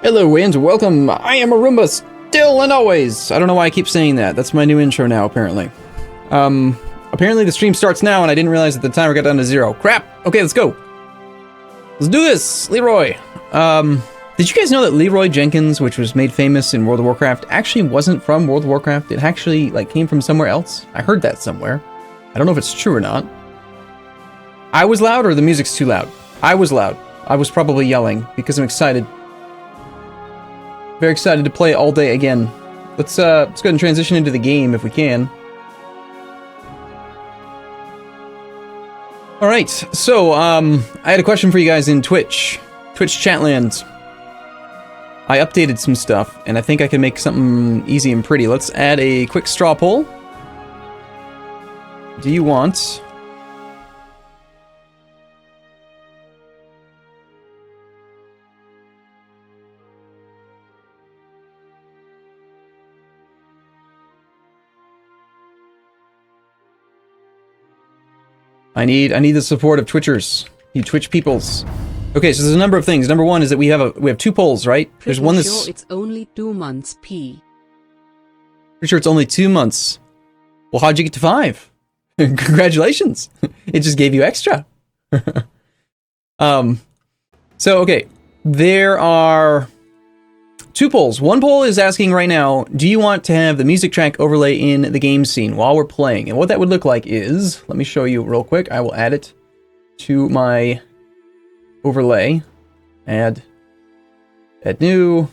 Hello and welcome, I am Arumba, still and always. I don't know why I keep saying that, that's my new intro now apparently. Apparently the stream starts now and I didn't realize that the timer got down to 0. Crap! Okay, let's go. Let's do this, Leroy. Did you guys know that Leroy Jenkins, which was made famous in World of Warcraft, actually wasn't from World of Warcraft? It actually, came from somewhere else? I heard that somewhere. I don't know if it's true or not. I was loud or the music's too loud? I was loud. I was probably yelling because I'm excited. Very excited to play all day again. Let's go ahead and transition into the game if we can. Alright, so, I had a question for you guys in Twitch Chatland. I updated some stuff, and I think I can make something easy and pretty. Let's add a quick straw poll. Do you want... I need the support of Twitchers. You Twitch peoples. Okay, so there's a number of things. Number one is that we have 2 polls, right? There's one that's... Sure it's only 2 months, P. Pretty sure it's only 2 months. Well, how'd you get to 5? Congratulations. It just gave you extra. So, okay. There are 2 polls. One poll is asking right now, do you want to have the music track overlay in the game scene while we're playing? And what that would look like is, let me show you real quick. I will add it to my overlay. Add new,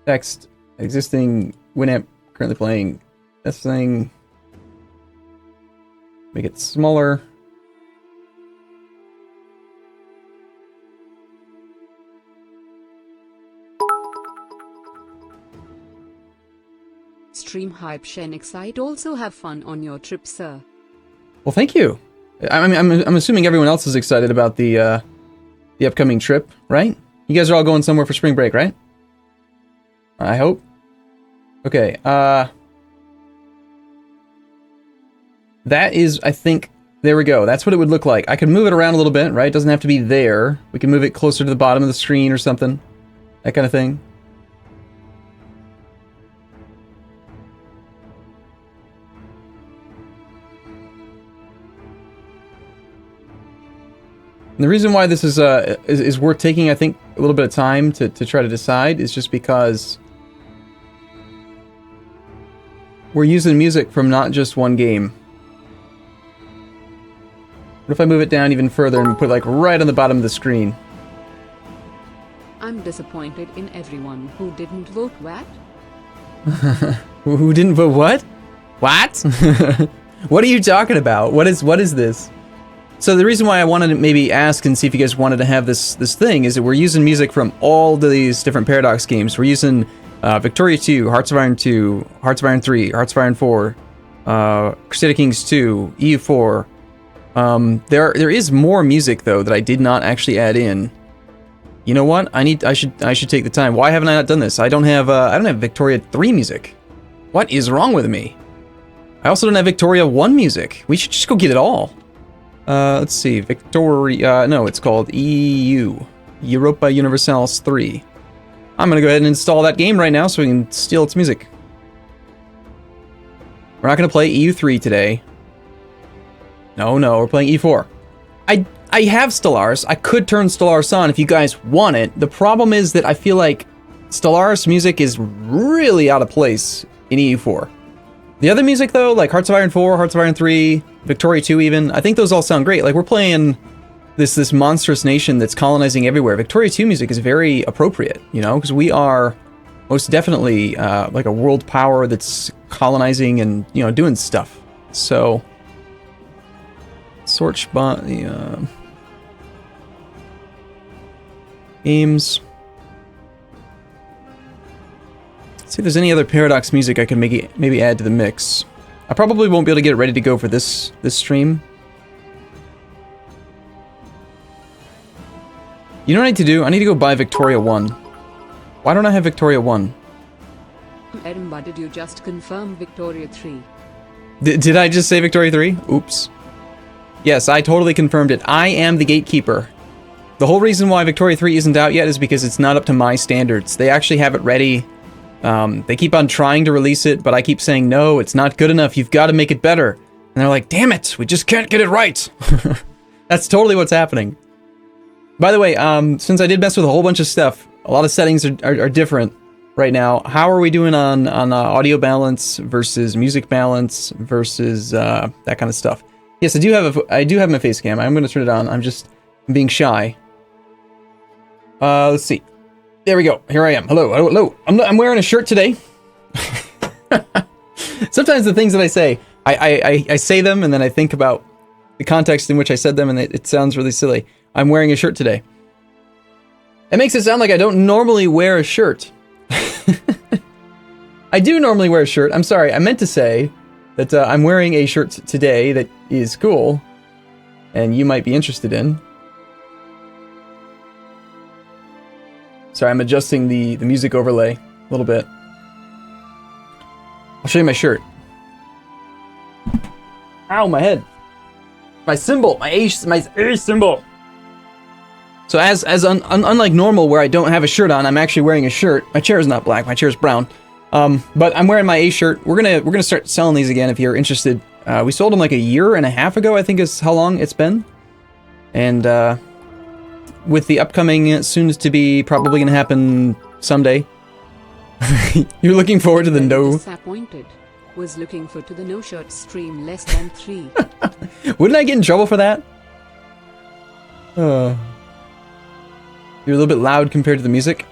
text, existing, Winamp, currently playing this thing. Make it smaller. Stream hype Shenix. I'd also have fun on your trip, sir. Well, thank you. I'm assuming everyone else is excited about the upcoming trip, right? You guys are all going somewhere for spring break, right? I hope. Okay, that is, I think, there we go. That's what it would look like. I can move it around a little bit, right? It doesn't have to be there. We can move it closer to the bottom of the screen or something. That kind of thing. And the reason why this is worth taking, I think, a little bit of time to try to decide is just because we're using music from not just one game. What if I move it down even further and put it right on the bottom of the screen? I'm disappointed in everyone who didn't vote what? Who didn't vote what? What? What are you talking about? What is this? So the reason why I wanted to maybe ask and see if you guys wanted to have this thing is that we're using music from all these different Paradox games. We're using Victoria 2, Hearts of Iron 2, Hearts of Iron 3, Hearts of Iron 4, Crusader Kings 2, EU4. There is more music though that I did not actually add in. You know what? I should take the time. Why haven't I not done this? I don't have Victoria 3 music. What is wrong with me? I also don't have Victoria 1 music. We should just go get it all. Let's see, Victoria, no, it's called EU, Europa Universalis 3. I'm gonna go ahead and install that game right now so we can steal its music. We're not gonna play EU3 today. No, we're playing EU4. I have Stellaris. I could turn Stellaris on if you guys want it. The problem is that I feel like Stellaris music is really out of place in EU4. The other music though, like Hearts of Iron 4, Hearts of Iron 3, Victoria 2 even, I think those all sound great. Like we're playing this monstrous nation that's colonizing everywhere. Victoria 2 music is very appropriate, you know, because we are most definitely like a world power that's colonizing and, you know, doing stuff. So, search by the games. See if there's any other Paradox music I can maybe add to the mix. I probably won't be able to get it ready to go for this stream. You know what I need to do? I need to go buy Victoria 1. Why don't I have Victoria 1? Arumba, did you just confirm Victoria 3? Did I just say Victoria 3? Oops. Yes, I totally confirmed it. I am the gatekeeper. The whole reason why Victoria 3 isn't out yet is because it's not up to my standards. They actually have it ready. They keep on trying to release it, but I keep saying, no, it's not good enough. You've got to make it better. And they're like, damn it, we just can't get it right. That's totally what's happening. By the way, since I did mess with a whole bunch of stuff, a lot of settings are different right now. How are we doing on audio balance versus music balance versus that kind of stuff? Yes, I do have my face cam. I'm going to turn it on. I'm just being shy. Let's see. There we go. Here I am. Hello. I'm wearing a shirt today. Sometimes the things that I say, I say them and then I think about the context in which I said them and it sounds really silly. I'm wearing a shirt today. It makes it sound like I don't normally wear a shirt. I do normally wear a shirt. I'm sorry. I meant to say that I'm wearing a shirt today that is cool and you might be interested in. Sorry, I'm adjusting the music overlay a little bit. I'll show you my shirt. Ow, my head. My symbol, my A symbol. So unlike normal where I don't have a shirt on, I'm actually wearing a shirt. My chair is not black, my chair is brown. But I'm wearing my A shirt. We're gonna start selling these again if you're interested. We sold them like a year and a half ago, I think is how long it's been. And with the upcoming soon to be probably gonna happen someday. You're looking forward to the no. Disappointed. Was looking for to the no shirt stream less than 3. Wouldn't I get in trouble for that? You're a little bit loud compared to the music.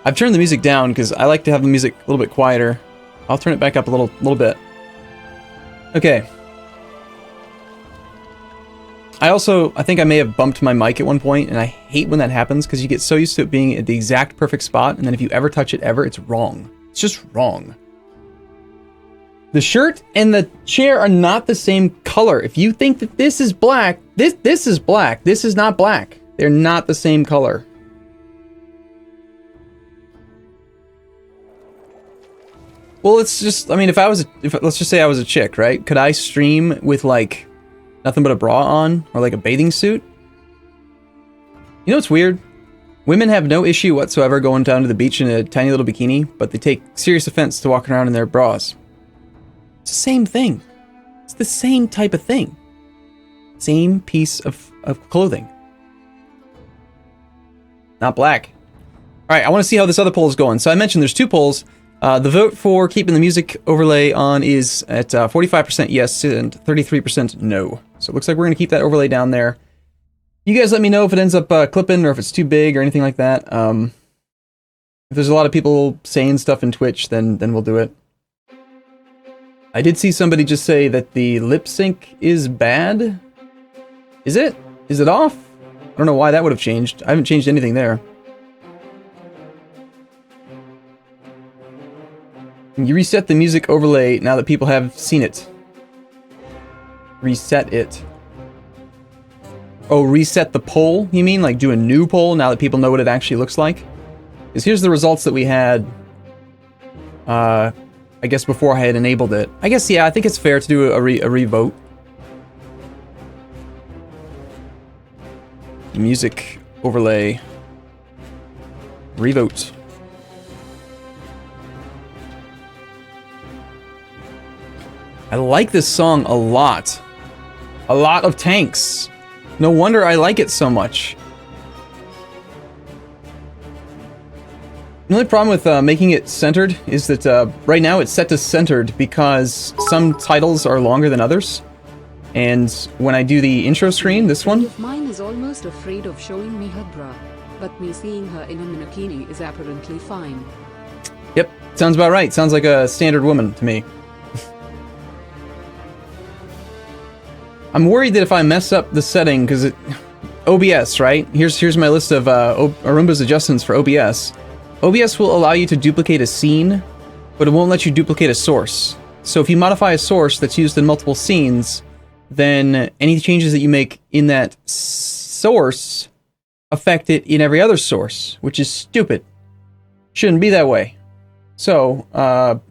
I've turned the music down because I like to have the music a little bit quieter. I'll turn it back up a little bit. Okay. I think I may have bumped my mic at one point, and I hate when that happens because you get so used to it being at the exact perfect spot, and then if you ever touch it ever, it's wrong. It's just wrong. The shirt and the chair are not the same color. If you think that this is black, this is black. This is not black. They're not the same color. Well, let's just, I mean, let's just say I was a chick, right? Could I stream with like nothing but a bra on or like a bathing suit? You know what's weird? Women have no issue whatsoever going down to the beach in a tiny little bikini, but they take serious offense to walking around in their bras. It's the same thing. It's the same type of thing. Same piece of clothing. Not black. All right, I want to see how this other poll is going. So I mentioned there's 2 polls. The vote for keeping the music overlay on is at 45% yes and 33% no. So it looks like we're going to keep that overlay down there. You guys let me know if it ends up clipping or if it's too big or anything like that. If there's a lot of people saying stuff in Twitch, then we'll do it. I did see somebody just say that the lip sync is bad. Is it? Is it off? I don't know why that would have changed. I haven't changed anything there. You reset the music overlay now that people have seen it. Reset it. Oh, reset the poll, you mean? Like do a new poll now that people know what it actually looks like? Because here's the results that we had, I guess before I had enabled it. I guess, yeah, I think it's fair to do a re-vote. Music overlay. Revote. I like this song a lot. A lot of tanks. No wonder I like it so much. The only problem with making it centered is that right now it's set to centered because some titles are longer than others. And when I do the intro screen, this one... Mine is almost afraid of showing me her bra, but me seeing her in a minokini is apparently fine. Yep, sounds about right. Sounds like a standard woman to me. I'm worried that if I mess up the setting, because OBS, right? Here's my list of Arumba's adjustments for OBS. OBS will allow you to duplicate a scene, but it won't let you duplicate a source. So if you modify a source that's used in multiple scenes, then any changes that you make in that source affect it in every other source, which is stupid. Shouldn't be that way. So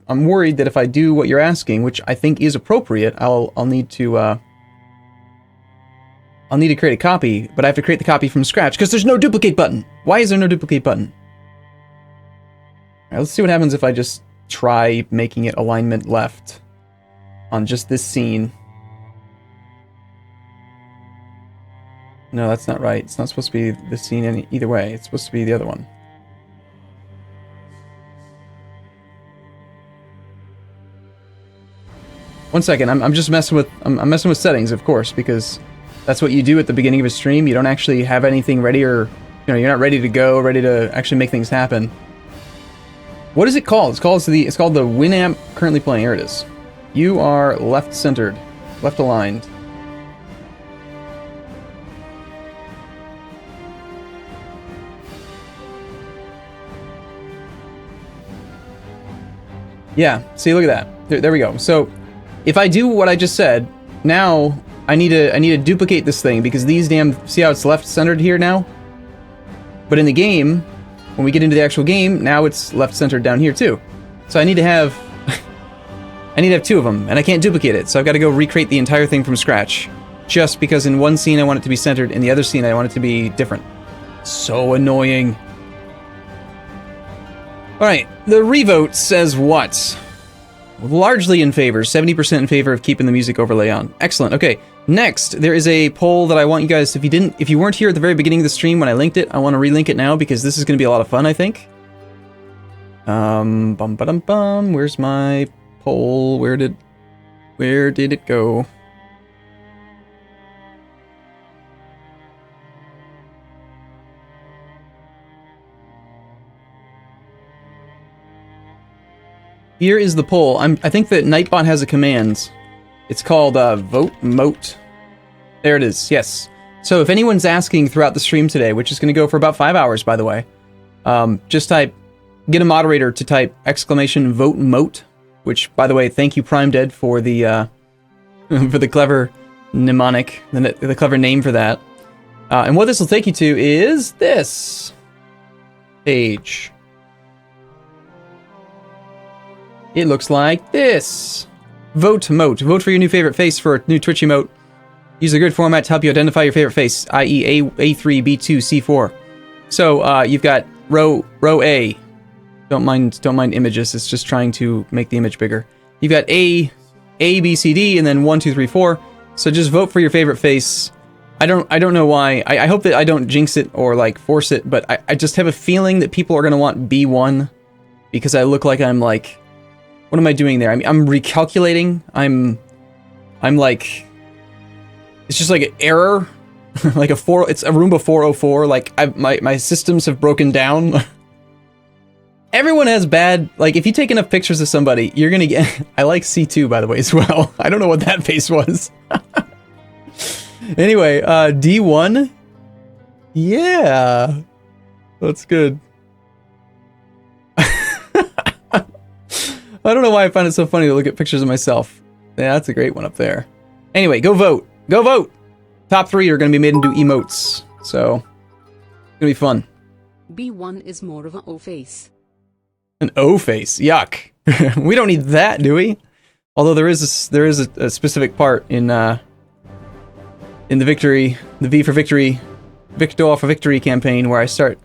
I'm worried that if I do what you're asking, which I think is appropriate, I'll need to I'll need to create a copy, but I have to create the copy from scratch because there's no duplicate button. Why is there no duplicate button? All right, let's see what happens if I just try making it alignment left on just this scene. No, that's not right. It's not supposed to be this scene either way. It's supposed to be the other one. One second, I'm just messing with I'm messing with settings, of course, because that's what you do at the beginning of a stream. You don't actually have anything ready, or you're not ready to go, ready to actually make things happen. What is it called? It's called the Winamp currently playing. Here it is. You are left centered, left aligned. Yeah, see, look at that. There we go. So, if I do what I just said, now I need to duplicate this thing because these see how it's left centered here now? But in the game, when we get into the actual game, now it's left centered down here too. So I need to have two of them, and I can't duplicate it. So I've got to go recreate the entire thing from scratch, just because in one scene I want it to be centered, in the other scene I want it to be different. So annoying. All right, the revote says what? Largely in favor, 70% in favor of keeping the music overlay on. Excellent. Okay, next there is a poll that I want you guys, if you weren't here at the very beginning of the stream when I linked it, I want to relink it now because this is going to be a lot of fun, I think. Where's my poll? Where did it go? Here is the poll. I think that Nightbot has a command. It's called vote mote. There it is. Yes. So if anyone's asking throughout the stream today, which is going to go for about 5 hours, by the way, just get a moderator to type !vote mote, which, by the way, thank you Prime Dead for the for the clever mnemonic, the clever name for that. And what this will take you to is this page. It looks like this. Vote mote. Vote for your new favorite face for a new Twitch emote. Use a grid format to help you identify your favorite face, i.e. A3, B2, C4. So you've got row A. Don't mind images. It's just trying to make the image bigger. You've got A, B, C, D, and then 1, 2, 3, 4. So just vote for your favorite face. I don't know why. I hope that I don't jinx it or like force it, but I just have a feeling that people are gonna want B1 because I look like I'm like. What am I doing there? I'm recalculating. I'm like, it's just like an error, like it's Arumba 404. Like my systems have broken down. Everyone has bad, like if you take enough pictures of somebody, you're gonna get, I like C2 by the way as well. I don't know what that face was. Anyway, D1. Yeah, that's good. I don't know why I find it so funny to look at pictures of myself. Yeah, that's a great one up there. Anyway, go vote. Go vote! Top 3 are going to be made into emotes. So, it's going to be fun. B1 is more of an O face. An O face? Yuck. We don't need that, do we? Although there is a specific part in the victory, the V for victory, Victor for victory campaign where I start.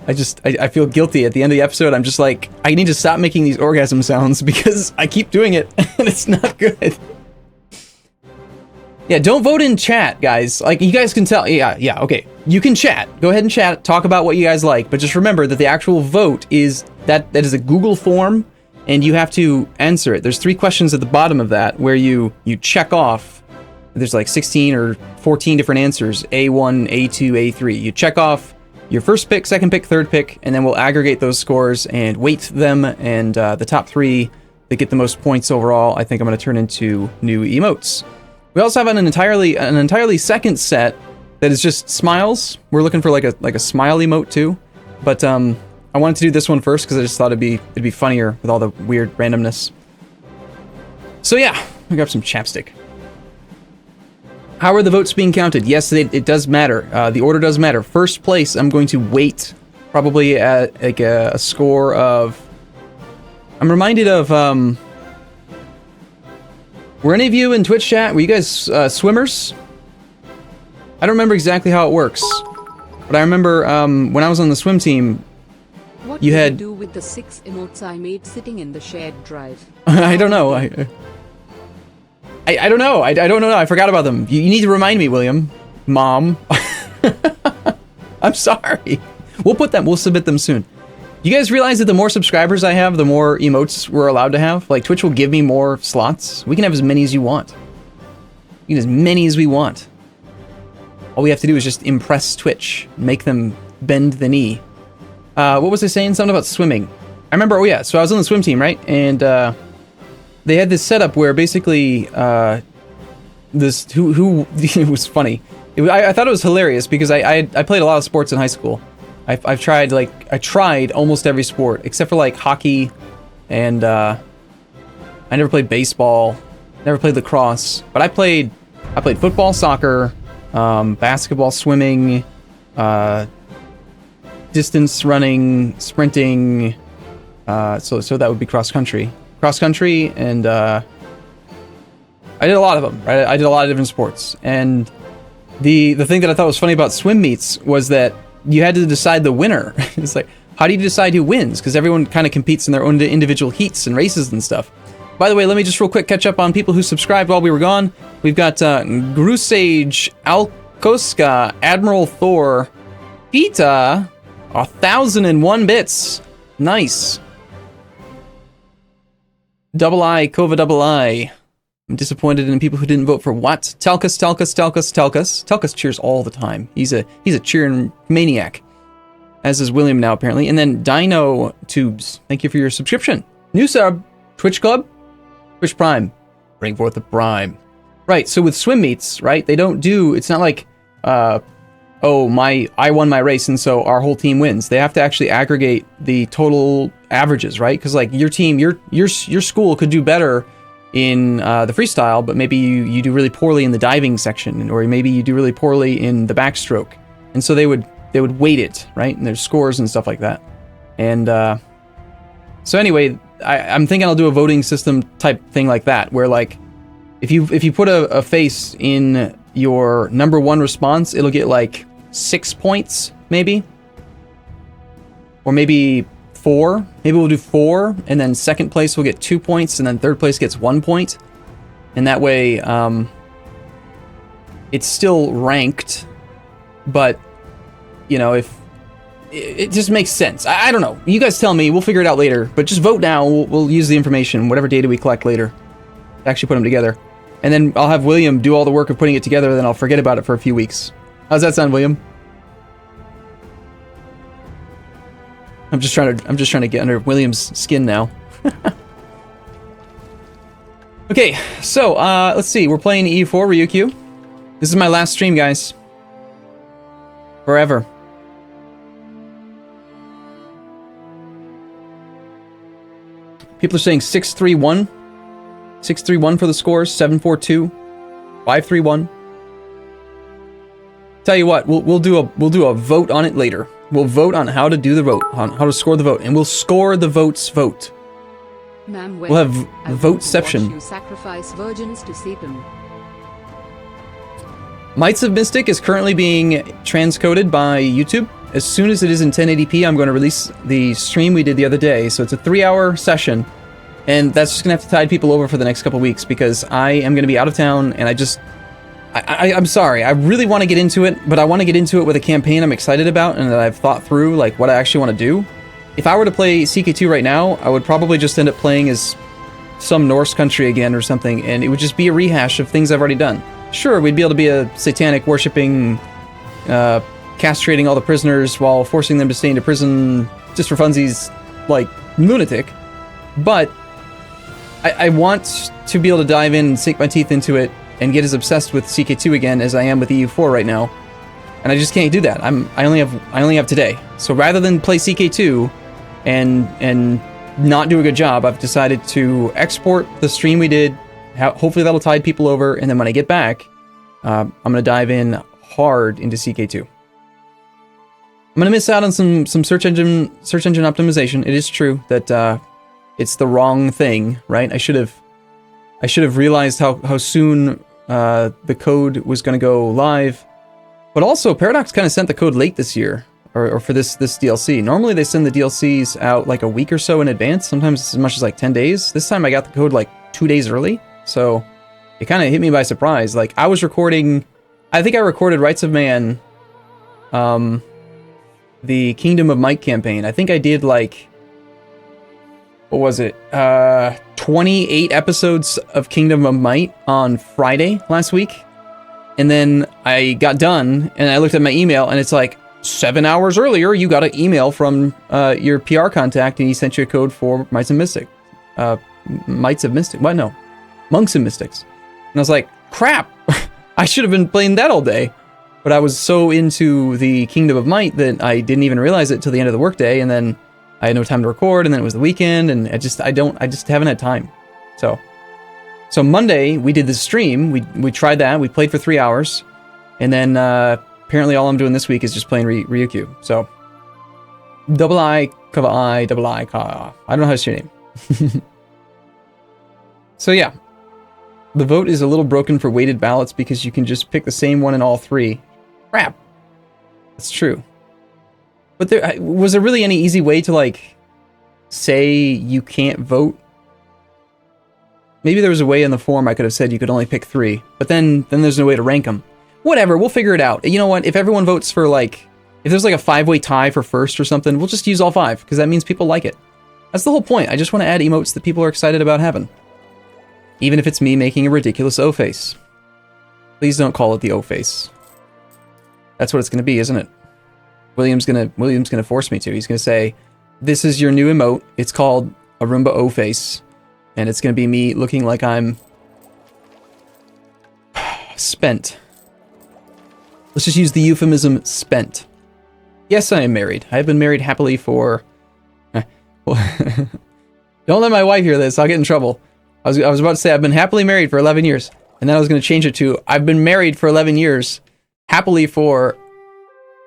I feel guilty at the end of the episode. I'm just like, I need to stop making these orgasm sounds because I keep doing it and it's not good. Yeah, don't vote in chat, guys. Like, you guys can tell. Yeah, okay. You can chat. Go ahead and chat. Talk about what you guys like. But just remember that the actual vote is, that is a Google form and you have to answer it. There's 3 questions at the bottom of that where you check off. There's like 16 or 14 different answers. A1, A2, A3. You check off your first pick, second pick, third pick, and then we'll aggregate those scores and weight them, and the top 3 that get the most points overall, I think I'm going to turn into new emotes. We also have an entirely second set that is just smiles. We're looking for like a smile emote too, but I wanted to do this one first because I just thought it'd be funnier with all the weird randomness. So yeah, I grab some chapstick. How are the votes being counted? Yes, it does matter. The order does matter. First place, I'm going to weight probably at like a score of. I'm reminded of. Were any of you in Twitch chat? Were you guys swimmers? I don't remember exactly how it works, but I remember when I was on the swim team, What you did had... you do with the 6 emotes I made sitting in the shared drive? I don't know. I don't know. I don't know. I forgot about them. You need to remind me, William. Mom. I'm sorry. We'll submit them soon. You guys realize that the more subscribers I have, the more emotes we're allowed to have? Like, Twitch will give me more slots. We can have as many as you want. We can have as many as we want. All we have to do is just impress Twitch. Make them bend the knee. What was I saying? Something about swimming. I remember, oh yeah, so I was on the swim team, right? And they had this setup where basically, it was funny. I thought it was hilarious because I played a lot of sports in high school. I tried almost every sport except for like hockey, and I never played baseball, never played lacrosse, but I played football, soccer, basketball, swimming, distance running, sprinting, so that would be cross country, and I did a lot of them, right? I did a lot of different sports, and the thing that I thought was funny about swim meets was that you had to decide the winner. It's like, how do you decide who wins? Because everyone kind of competes in their own individual heats and races and stuff. By the way, let me just real quick catch up on people who subscribed while we were gone. We've got Grusage, Alkoska, Admiral Thor, Pita, 1,001 bits. Nice. Double I, Kova double I. I'm disappointed in people who didn't vote for what? Telkus. Telkus cheers all the time. He's a cheering maniac. As is William now, apparently. And then Dino Tubes. Thank you for your subscription. New sub. Twitch Club. Twitch Prime. Bring forth the Prime. Right, so with swim meets, right, they don't do, it's not like, I won my race and so our whole team wins. They have to actually aggregate the total averages, right? Because like your team, your school could do better in the freestyle, but maybe you do really poorly in the diving section, or maybe you do really poorly in the backstroke. And so they would weight it, right? And there's scores and stuff like that. And so anyway, I'm thinking I'll do a voting system type thing like that, where like if you put a face in your number one response, it'll get like 6 points, maybe, or maybe 4. Maybe we'll do 4, and then second place will get 2 points, and then third place gets 1 point. And that way, it's still ranked, but, you know, if it just makes sense. I don't know. You guys tell me. We'll figure it out later. But just vote now. We'll use the information, whatever data we collect later, to actually put them together. And then I'll have William do all the work of putting it together, then I'll forget about it for a few weeks. How's that sound, William? I'm just trying to get under William's skin now. Okay, so let's see. We're playing EU4 Ryukyu. This is my last stream, guys. Forever. People are saying 6-3-1. 6-3-1 for the scores. 7-4-2. 5-3-1. Tell you what, we'll do a vote on it later. We'll vote on how to do the vote, on how to score the vote, and we'll score the votes vote. We'll have voteception. You sacrifice virgins to Satan. Mites of Mystic is currently being transcoded by YouTube. As soon as it is in 1080p, I'm going to release the stream we did the other day. So it's a 3-hour session, and that's just going to have to tide people over for the next couple weeks because I am going to be out of town, and I'm sorry. I really want to get into it, but I want to get into it with a campaign I'm excited about and that I've thought through, like what I actually want to do. If I were to play CK2 right now, I would probably just end up playing as some Norse country again or something, and it would just be a rehash of things I've already done. Sure, we'd be able to be a satanic worshipping, castrating all the prisoners while forcing them to stay into prison just for funsies, like lunatic. But I want to be able to dive in and sink my teeth into it and get as obsessed with CK2 again as I am with EU4 right now, and I just can't do that. I only have today. So rather than play CK2 and not do a good job, I've decided to export the stream we did. Hopefully that'll tide people over, and then when I get back, I'm gonna dive in hard into CK2. I'm gonna miss out on some search engine optimization. It is true that it's the wrong thing, right? I should have realized how soon the code was going to go live, But also, Paradox kind of sent the code late this year, or for this DLC. Normally, they send the DLCs out like a week or so in advance, sometimes as much as like 10 days. This time, I got the code like 2 days early, so it kind of hit me by surprise. Like, I was recording, I think I recorded Rights of Man, the Kingdom of Might campaign. I think I did like, what was it? 28 episodes of Kingdom of Might on Friday last week. And then I got done and I looked at my email and it's like 7 hours earlier, you got an email from your PR contact and he sent you a code for Mites and Mystic. Mites of Mystic. What? No. Monks and Mystics. And I was like, crap. I should have been playing that all day. But I was so into the Kingdom of Might that I didn't even realize it till the end of the workday, and then I had no time to record, and then it was the weekend, and I just haven't had time. So Monday we did the stream. We tried that. We played for 3 hours, and then apparently all I'm doing this week is just playing Ryukyu. So double I, cover I, double I, ka. I don't know how to say your name. So yeah, the vote is a little broken for weighted ballots because you can just pick the same one in all three. Crap. That's true. But was there really any easy way to, like, say you can't vote? Maybe there was a way in the form I could have said you could only pick 3, but then there's no way to rank them. Whatever, we'll figure it out. You know what? If everyone votes for, like, if there's like a 5-way tie for first or something, we'll just use all 5, because that means people like it. That's the whole point. I just want to add emotes that people are excited about having. Even if it's me making a ridiculous O-face. Please don't call it the O-face. That's what it's going to be, isn't it? William's gonna force me to. He's gonna say, "This is your new emote. It's called Arumba O-face, and it's gonna be me looking like I'm spent." Let's just use the euphemism "spent." Yes, I am married. I have been married happily for. Don't let my wife hear this. I'll get in trouble. I was about to say I've been happily married for 11 years, and then I was gonna change it to I've been married for 11 years, happily for.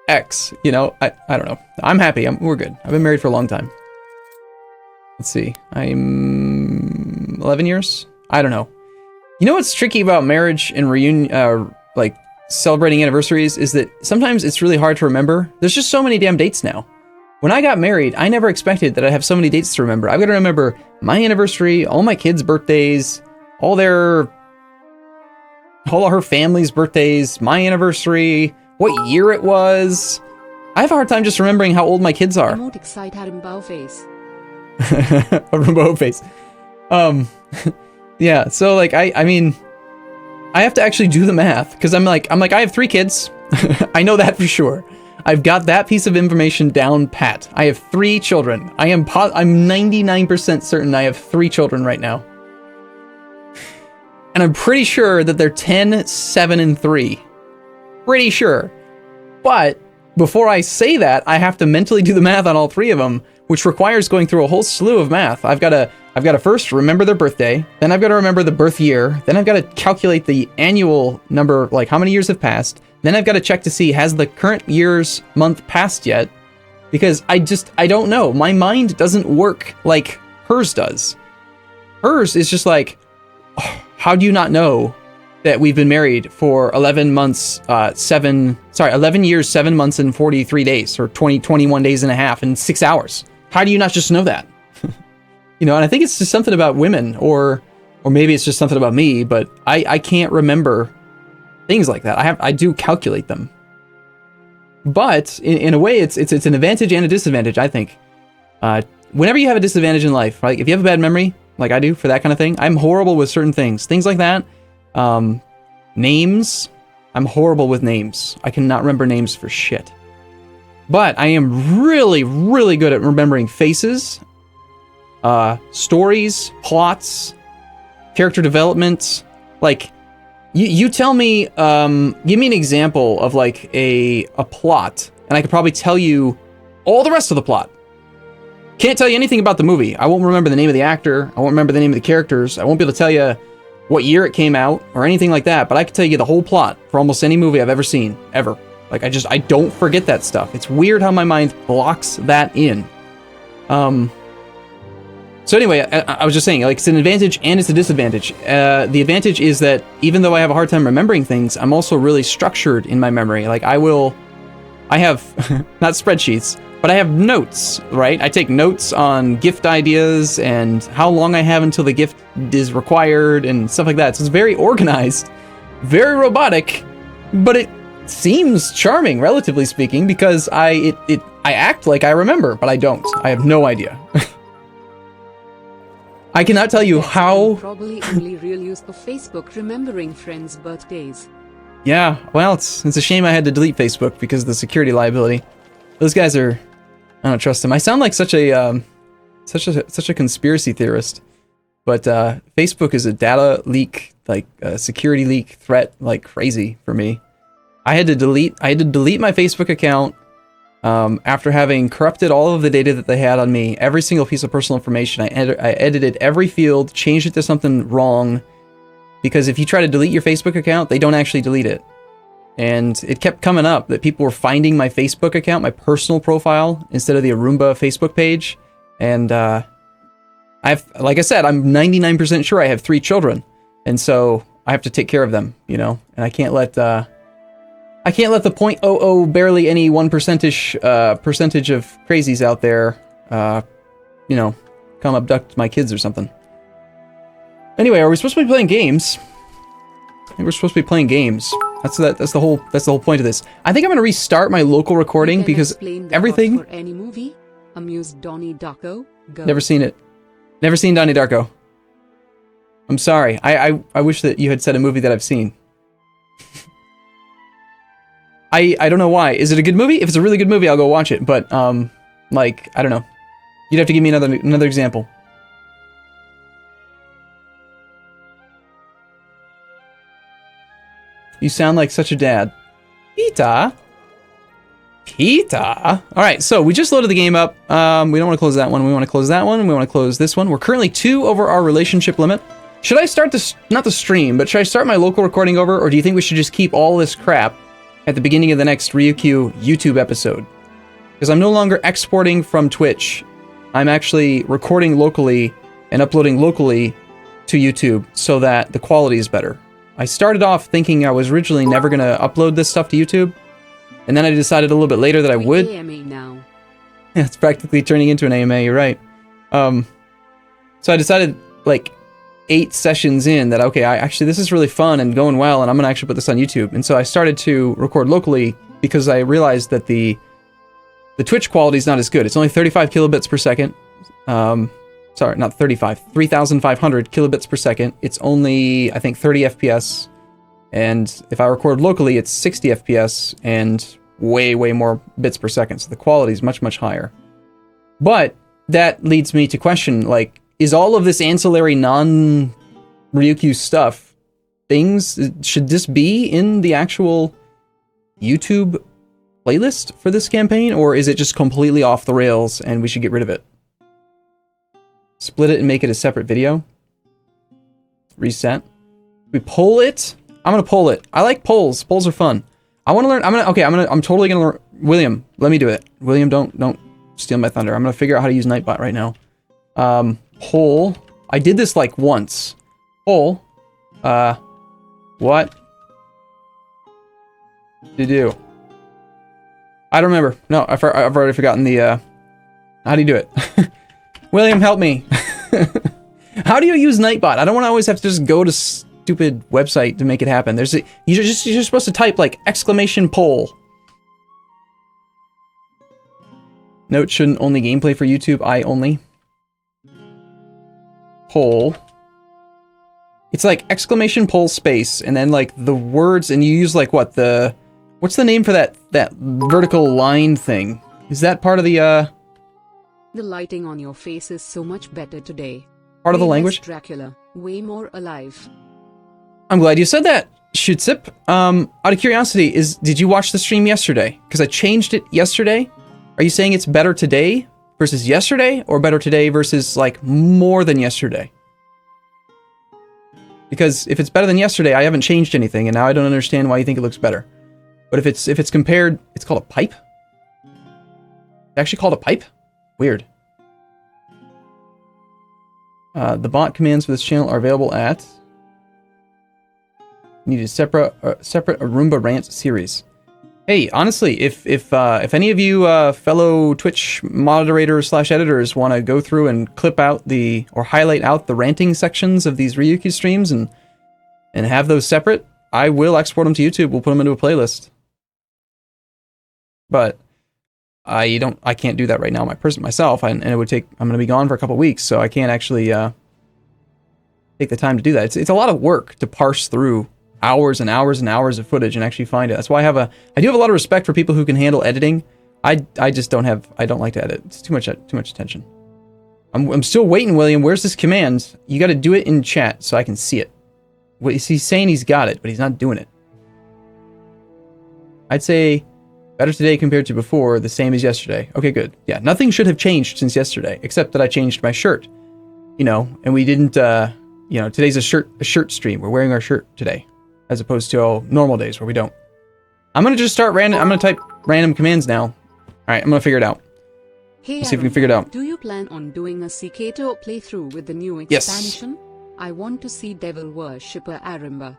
X, you know, I don't know. I'm happy. We're good. I've been married for a long time. Let's see. I'm 11 years? I don't know. You know what's tricky about marriage and reunion, like celebrating anniversaries, is that sometimes it's really hard to remember. There's just so many damn dates now. When I got married, I never expected that I'd have so many dates to remember. I've got to remember my anniversary, all my kids' birthdays, all her family's birthdays, my anniversary, what year it was. I have a hard time just remembering how old my kids are. Emote excite Arumba face. Arumba face. Yeah, so like I mean I have to actually do the math because I'm like I have 3 kids. I know that for sure. I've got that piece of information down pat. I have 3 children. I'm 99% certain I have 3 children right now. And I'm pretty sure that they're 10, 7, and 3. Pretty sure. But before I say that, I have to mentally do the math on all 3 of them, which requires going through a whole slew of math. I've got to first remember their birthday, then I've got to remember the birth year, then I've got to calculate the annual number, like how many years have passed, then I've got to check to see has the current year's month passed yet, because I don't know. My mind doesn't work like hers does. Hers is just like, oh, how do you not know that we've been married for 11 months, 11 years, 7 months, and 43 days, or 21 days and a half, and 6 hours. How do you not just know that? You know, and I think it's just something about women, or maybe it's just something about me, but I can't remember things like that. I do calculate them. But in a way, it's an advantage and a disadvantage, I think. Whenever you have a disadvantage in life, like if you have a bad memory, like I do for that kind of thing, I'm horrible with certain things. Things like that. Names. I'm horrible with names. I cannot remember names for shit. But I am really, really good at remembering faces, stories, plots, character development. Like, you tell me, give me an example of like a plot, and I could probably tell you all the rest of the plot. Can't tell you anything about the movie. I won't remember the name of the actor. I won't remember the name of the characters. I won't be able to tell you what year it came out or anything like that, but I can tell you the whole plot for almost any movie I've ever seen, ever. Like, I don't forget that stuff. It's weird how my mind blocks that in. So So anyway, I was just saying, like, it's an advantage and it's a disadvantage. The advantage is that even though I have a hard time remembering things, I'm also really structured in my memory. Like, I have, not spreadsheets, but I have notes, right? I take notes on gift ideas and how long I have until the gift is required and stuff like that. So it's very organized, very robotic, but it seems charming, relatively speaking, because I act like I remember, but I don't. I have no idea. I cannot tell you how... Probably only real use of Facebook remembering friends' birthdays. Yeah, well, it's a shame I had to delete Facebook because of the security liability. Those guys are... I don't trust them. I sound like such a conspiracy theorist. But Facebook is a data leak, like a security leak threat, like crazy for me. I had to delete my Facebook account after having corrupted all of the data that they had on me, every single piece of personal information. I edited every field, changed it to something wrong, because if you try to delete your Facebook account, they don't actually delete it. And it kept coming up that people were finding my Facebook account, my personal profile, instead of the Arumba Facebook page. And like I said, I'm 99% sure I have 3 children, and so I have to take care of them, you know. And I can't let the 0.00 barely any 1% percentage of crazies out there, you know, come abduct my kids or something. Anyway, are we supposed to be playing games? I think we're supposed to be playing games. That's the whole point of this. I think I'm gonna restart my local recording because everything. For any movie, amuse Donnie Darko. Go. Never seen it. Never seen Donnie Darko. I'm sorry. I wish that you had said a movie that I've seen. I don't know why. Is it a good movie? If it's a really good movie, I'll go watch it. But like, I don't know. You'd have to give me another example. You sound like such a dad. Pita. Alright, so we just loaded the game up. We don't want to close that one. We want to close that one. We want to close this one. We're currently 2 over our relationship limit. Should I start this, not the stream, but should I start my local recording over, or do you think we should just keep all this crap at the beginning of the next Ryukyu YouTube episode? Because I'm no longer exporting from Twitch. I'm actually recording locally and uploading locally to YouTube so that the quality is better. I started off thinking I was originally never going to upload this stuff to YouTube, and then I decided a little bit later that I would. AMA now. Yeah, it's practically turning into an AMA, you're right. So I decided, like, 8 sessions in that, okay, actually this is really fun and going well, and I'm gonna actually put this on YouTube. And so I started to record locally because I realized that the Twitch quality is not as good. It's only 35 kilobits per second. Sorry, not 35, 3,500 kilobits per second. It's only, I think, 30 FPS. And if I record locally, it's 60 FPS and way, way more bits per second. So the quality is much, much higher. But that leads me to question, like, is all of this ancillary non-Ryukyu stuff things? Should this be in the actual YouTube playlist for this campaign? Or is it just completely off the rails and we should get rid of it? Split it and make it a separate video? Reset? We pull it? I'm gonna pull it. I like polls. Polls are fun. I want to learn. I'm totally gonna learn. William, let me do it. William, don't steal my thunder. I'm gonna figure out how to use Nightbot right now. Poll. I did this like once. Poll. What to do? I don't remember. No, I've already forgotten the. How do you do it? William, help me. How do you use Nightbot? I don't want to always have to just go to stupid website to make it happen. You're supposed to type like exclamation poll. Note shouldn't only gameplay for YouTube. I only. Poll. It's like exclamation poll space and then like the words, and you use like what what's the name for that vertical line thing? Is that part of the The lighting on your face is so much better today. Part of the Way less language? Dracula, way more alive. I'm glad you said that, Shutsip. Out of curiosity, did you watch the stream yesterday? Because I changed it yesterday. Are you saying it's better today versus yesterday, or better today versus like more than yesterday? Because if it's better than yesterday, I haven't changed anything, and now I don't understand why you think it looks better. But if it's compared, it's called a pipe? It's actually called a pipe? Weird. The bot commands for this channel are available at... Need a separate Arumba rant series. Hey, honestly, if any of you fellow Twitch moderators / editors want to go through and clip out or highlight out the ranting sections of these Ryukyu streams and have those separate, I will export them to YouTube. We'll put them into a playlist. But I can't do that right now myself, and it would take. I'm going to be gone for a couple weeks, so I can't actually take the time to do that. It's a lot of work to parse through hours and hours and hours of footage and actually find it. That's why I do have a lot of respect for people who can handle editing. I just don't like to edit. It's too much attention. I'm still waiting, William. Where's this command? You got to do it in chat so I can see it. He's saying he's got it, but he's not doing it. I'd say better today compared to before, the same as yesterday. Okay, good. Yeah, nothing should have changed since yesterday, except that I changed my shirt. And we didn't, today's a shirt stream. We're wearing our shirt today, as opposed to all normal days where we don't. I'm going to just start I'm going to type random commands now. All right, I'm going to figure it out. Hey, Let's see if we can figure it out. Do you plan on doing a Cicado playthrough with the new expansion? Yes. I want to see Devil Worshipper Arumba.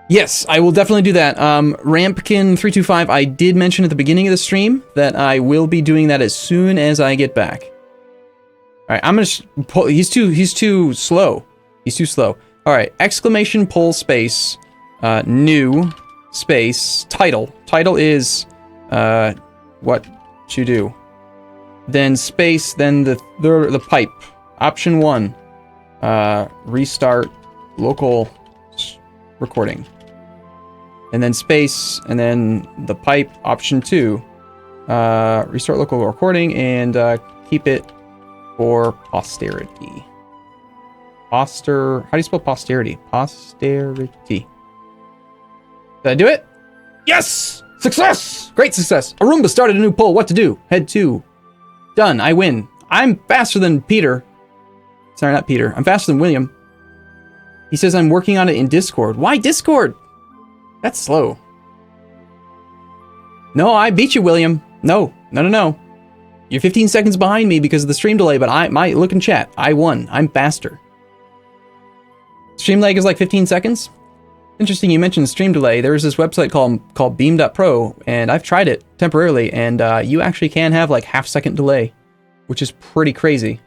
Yes, I will definitely do that. Rampkin325, I did mention at the beginning of the stream that I will be doing that as soon as I get back. All right, I'm going to pull. He's too slow. He's too slow. All right, exclamation pull space, new space, title. Title is what you do. Then space, then the pipe. Option 1, restart local recording. And then space, and then the pipe. Option 2, restart local recording, and keep it for posterity. How do you spell posterity? Posterity. Did I do it? Yes! Success! Great success. Arumba started a new poll. What to do? Head 2. Done. I win. I'm faster than Peter. Sorry, not Peter. I'm faster than William. He says I'm working on it in Discord. Why Discord? That's slow. No, I beat you, William. No. You're 15 seconds behind me because of the stream delay, but look in chat. I won. I'm faster. Stream lag is like 15 seconds? Interesting you mentioned stream delay. There's this website called beam.pro, and I've tried it temporarily, and you actually can have like half-second delay, which is pretty crazy.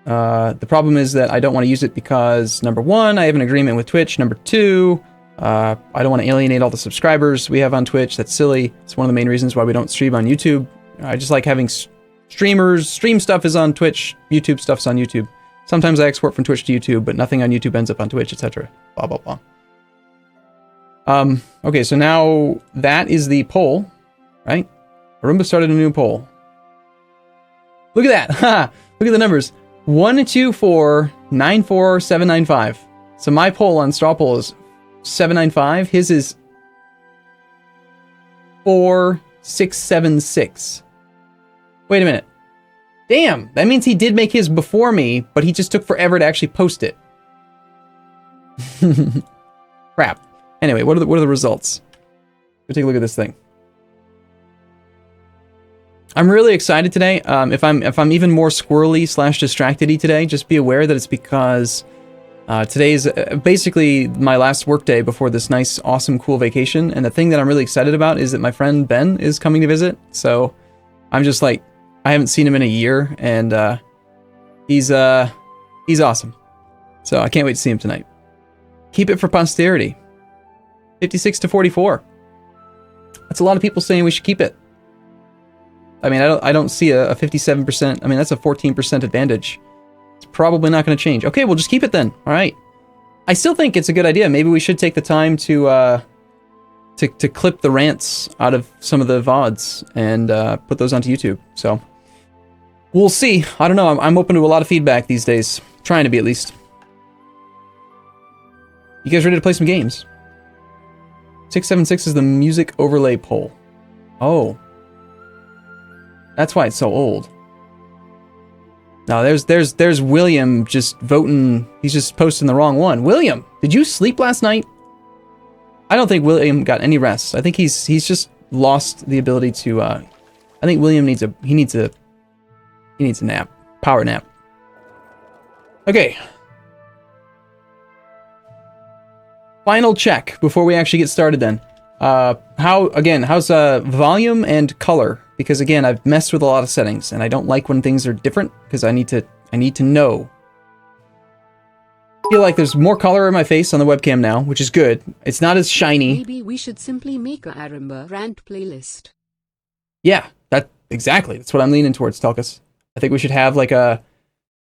The problem is that I don't want to use it because, number 1, I have an agreement with Twitch. Number 2, I don't want to alienate all the subscribers we have on Twitch. That's silly. It's one of the main reasons why we don't stream on YouTube. I just like having streamers. Stream stuff is on Twitch. YouTube stuff's on YouTube. Sometimes I export from Twitch to YouTube, but nothing on YouTube ends up on Twitch, etc. Blah, blah, blah. Okay, so now that is the poll, right? Arumba started a new poll. Look at that! Ha! Look at the numbers. 124947995. So my poll on straw poll is 795. His is 4676. Wait a minute. Damn, that means he did make his before me, but he just took forever to actually post it. Crap. Anyway, what are the results? Go take a look at this thing. I'm really excited today. If I'm even more squirrely / distracted-y today, just be aware that it's because today is basically my last work day before this nice, awesome, cool vacation. And the thing that I'm really excited about is that my friend Ben is coming to visit. So I'm just like, I haven't seen him in a year, and he's awesome. So I can't wait to see him tonight. Keep it for posterity. 56-44. That's a lot of people saying we should keep it. I mean, I don't see a 57%. I mean, that's a 14% advantage. It's probably not going to change. Okay, we'll just keep it then. All right. I still think it's a good idea. Maybe we should take the time to clip the rants out of some of the VODs and put those onto YouTube. So we'll see. I don't know. I'm open to a lot of feedback these days. Trying to be, at least. You guys ready to play some games? 676 is the music overlay poll. Oh. That's why it's so old. Now there's William just voting. He's just posting the wrong one. William, did you sleep last night? I don't think William got any rest. I think he's just lost the ability to. I think William needs a He needs a nap. Power nap. Okay. Final check before we actually get started then. How's volume and color? Because again, I've messed with a lot of settings and I don't like when things are different because I need to know. I feel like there's more color in my face on the webcam now, which is good. It's not as shiny. Maybe we should simply make a Arumba rant playlist. Yeah, that's what I'm leaning towards, Telkus. I think we should have like a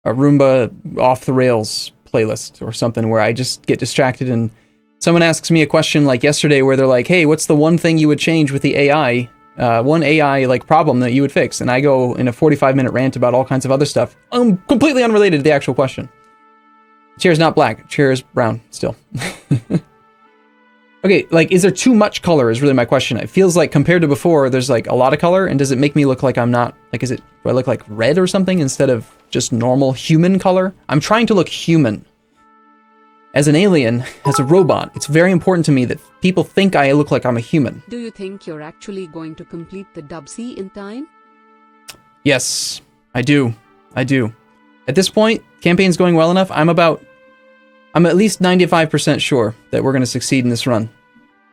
Arumba off the rails playlist or something where I just get distracted and someone asks me a question like yesterday where they're like, hey, what's the one thing you would change with the AI? One AI like problem that you would fix? And I go in a 45-minute rant about all kinds of other stuff. Completely unrelated to the actual question. Chair's not black. Chair is brown still. Okay, like, is there too much color is really my question. It feels like compared to before, there's like a lot of color, and does it make me look like I'm not, like, do I look like red or something instead of just normal human color? I'm trying to look human. As an alien, as a robot, it's very important to me that people think I look like I'm a human. Do you think you're actually going to complete the Dubsy in time? Yes, I do. At this point, campaign's going well enough. I'm at least 95% sure that we're going to succeed in this run.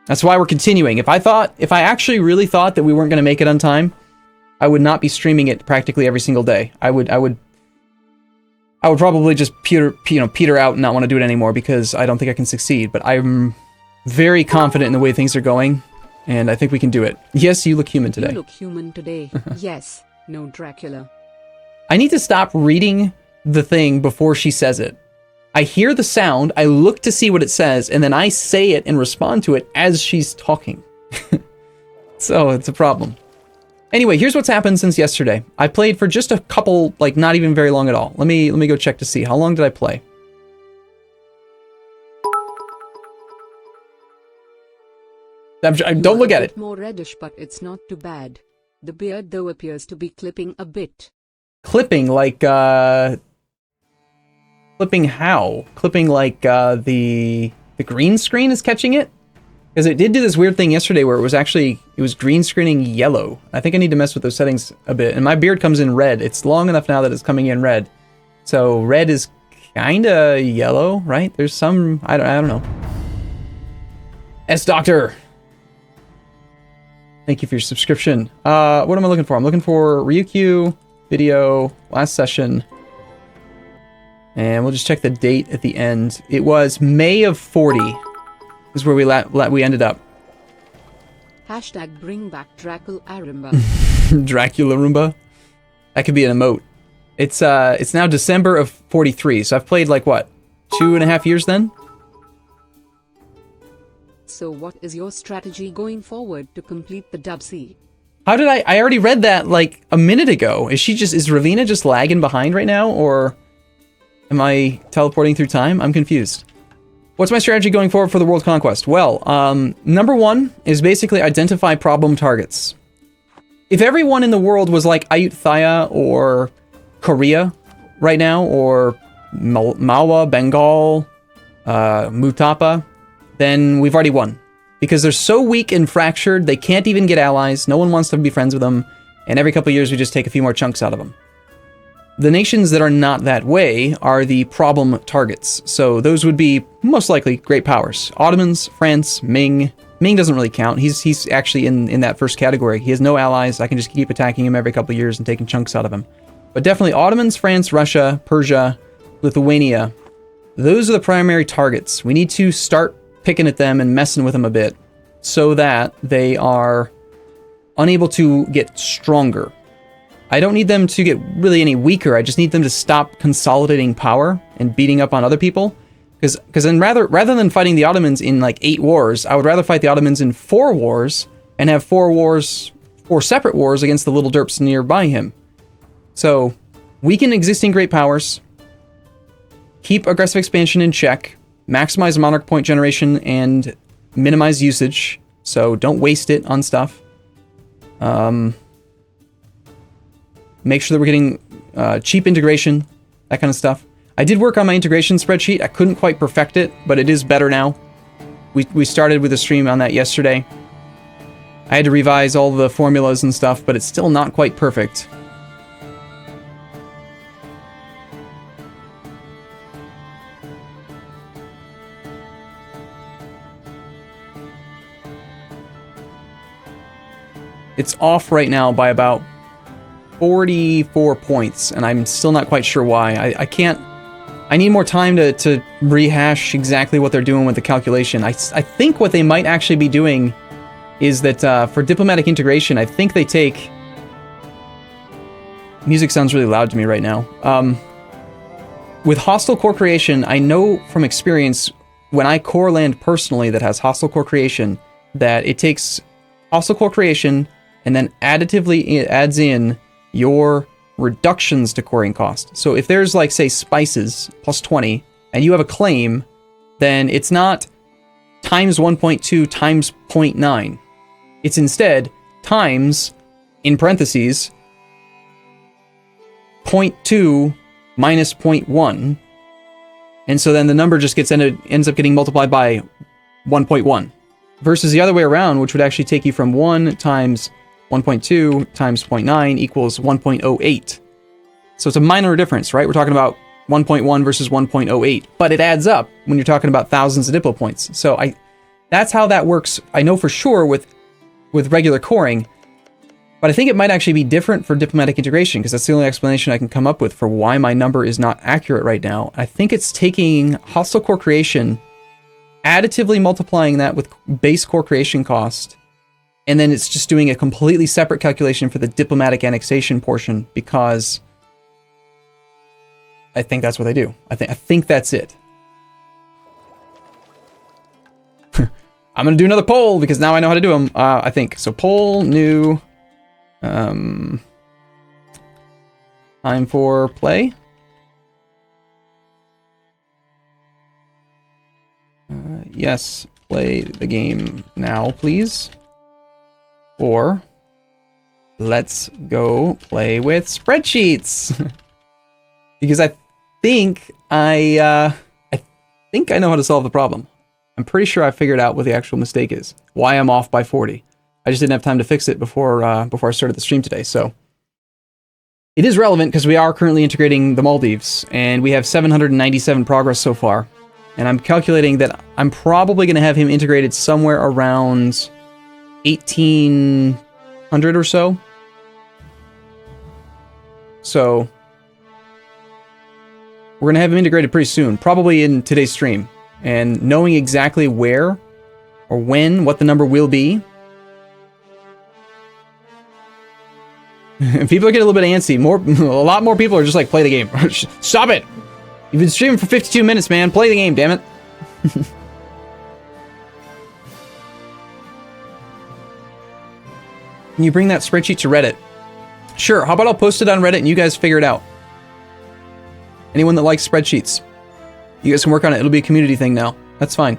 That's why we're continuing. If I actually really thought that we weren't going to make it on time, I would not be streaming it practically every single day. I would probably just peter out and not want to do it anymore because I don't think I can succeed. But I'm very confident in the way things are going, and I think we can do it. Yes, you look human today. You look human today. Yes, no Dracula. I need to stop reading the thing before she says it. I hear the sound, I look to see what it says, and then I say it and respond to it as she's talking. So it's a problem. Anyway, here's what's happened since yesterday. I played for just a couple, like not even very long at all. Let me go check to see. How long did I play? Don't look at it. More reddish, but it's not too bad. The beard though appears to be clipping a bit. Clipping like clipping how? Clipping like the green screen is catching it? Because it did do this weird thing yesterday where it was green screening yellow. I think I need to mess with those settings a bit. And my beard comes in red. It's long enough now that it's coming in red. So red is kinda yellow, right? There's some, I don't know. S-Doctor! Thank you for your subscription. What am I looking for? I'm looking for Ryukyu video, last session. And we'll just check the date at the end. It was May of 40 is where we ended up. Hashtag bring back Dracula Arumba. Dracula Arumba? That could be an emote. It's now December of 43, so I've played like what? 2.5 years then? So what is your strategy going forward to complete the Dubsy? How did I already read that like a minute ago. Is Ravina just lagging behind right now, or am I teleporting through time? I'm confused. What's my strategy going forward for the world conquest? Well, number one is basically identify problem targets. If everyone in the world was like Ayutthaya or Korea right now, or Malwa, Bengal, Mutapa, then we've already won. Because they're so weak and fractured, they can't even get allies, no one wants to be friends with them, and every couple of years we just take a few more chunks out of them. The nations that are not that way are the problem targets, so those would be most likely great powers. Ottomans, France, Ming. Ming doesn't really count, he's actually in that first category. He has no allies, I can just keep attacking him every couple of years and taking chunks out of him. But definitely Ottomans, France, Russia, Persia, Lithuania, those are the primary targets. We need to start picking at them and messing with them a bit so that they are unable to get stronger. I don't need them to get really any weaker, I just need them to stop consolidating power and beating up on other people. Because then rather than fighting the Ottomans in like 8 wars, I would rather fight the Ottomans in 4 wars and have 4 separate wars against the little derps nearby him. So, weaken existing great powers, keep aggressive expansion in check, maximize monarch point generation and minimize usage, so don't waste it on stuff. Make sure that we're getting cheap integration, that kind of stuff. I did work on my integration spreadsheet. I couldn't quite perfect it, but it is better now. We started with a stream on that yesterday. I had to revise all the formulas and stuff, but it's still not quite perfect. It's off right now by about 44 points, and I'm still not quite sure why. I can't... I need more time to rehash exactly what they're doing with the calculation. I think what they might actually be doing is that for diplomatic integration, I think they take... Music sounds really loud to me right now. With hostile core creation, I know from experience, when I core land personally that has hostile core creation, that it takes hostile core creation and then additively adds in your reductions to coring cost. So if there's, like, say, spices plus 20, and you have a claim, then it's not times 1.2 times 0.9. It's instead times, in parentheses, 0.2 minus 0.1. And so then the number just ends up getting multiplied by 1.1. Versus the other way around, which would actually take you from 1 times 1.2 times 0.9 equals 1.08. So it's a minor difference, right? We're talking about 1.1 versus 1.08. But it adds up when you're talking about thousands of diplo points. So that's how that works, I know for sure, with regular coring. But I think it might actually be different for diplomatic integration, because that's the only explanation I can come up with for why my number is not accurate right now. I think it's taking hostile core creation, additively multiplying that with base core creation cost, and then it's just doing a completely separate calculation for the diplomatic annexation portion, because I think that's what they do. I think that's it. I'm going to do another poll, because now I know how to do them, I think. So poll, new, time for play. Yes, play the game now, please. Or let's go play with spreadsheets. Because I think I know how to solve the problem. I'm pretty sure I figured out what the actual mistake is. Why I'm off by 40. I just didn't have time to fix it before I started the stream today. So it is relevant because we are currently integrating the Maldives, and we have 797 progress so far. And I'm calculating that I'm probably going to have him integrated somewhere around 1800 or so. So we're going to have him integrated pretty soon, probably in today's stream. And knowing exactly where or when, what the number will be. People are getting a little bit antsy. A lot more people are just like, play the game. Stop it! You've been streaming for 52 minutes, man. Play the game, damn it. Can you bring that spreadsheet to Reddit? Sure, how about I'll post it on Reddit and you guys figure it out. Anyone that likes spreadsheets, you guys can work on it. It'll be a community thing now. That's fine.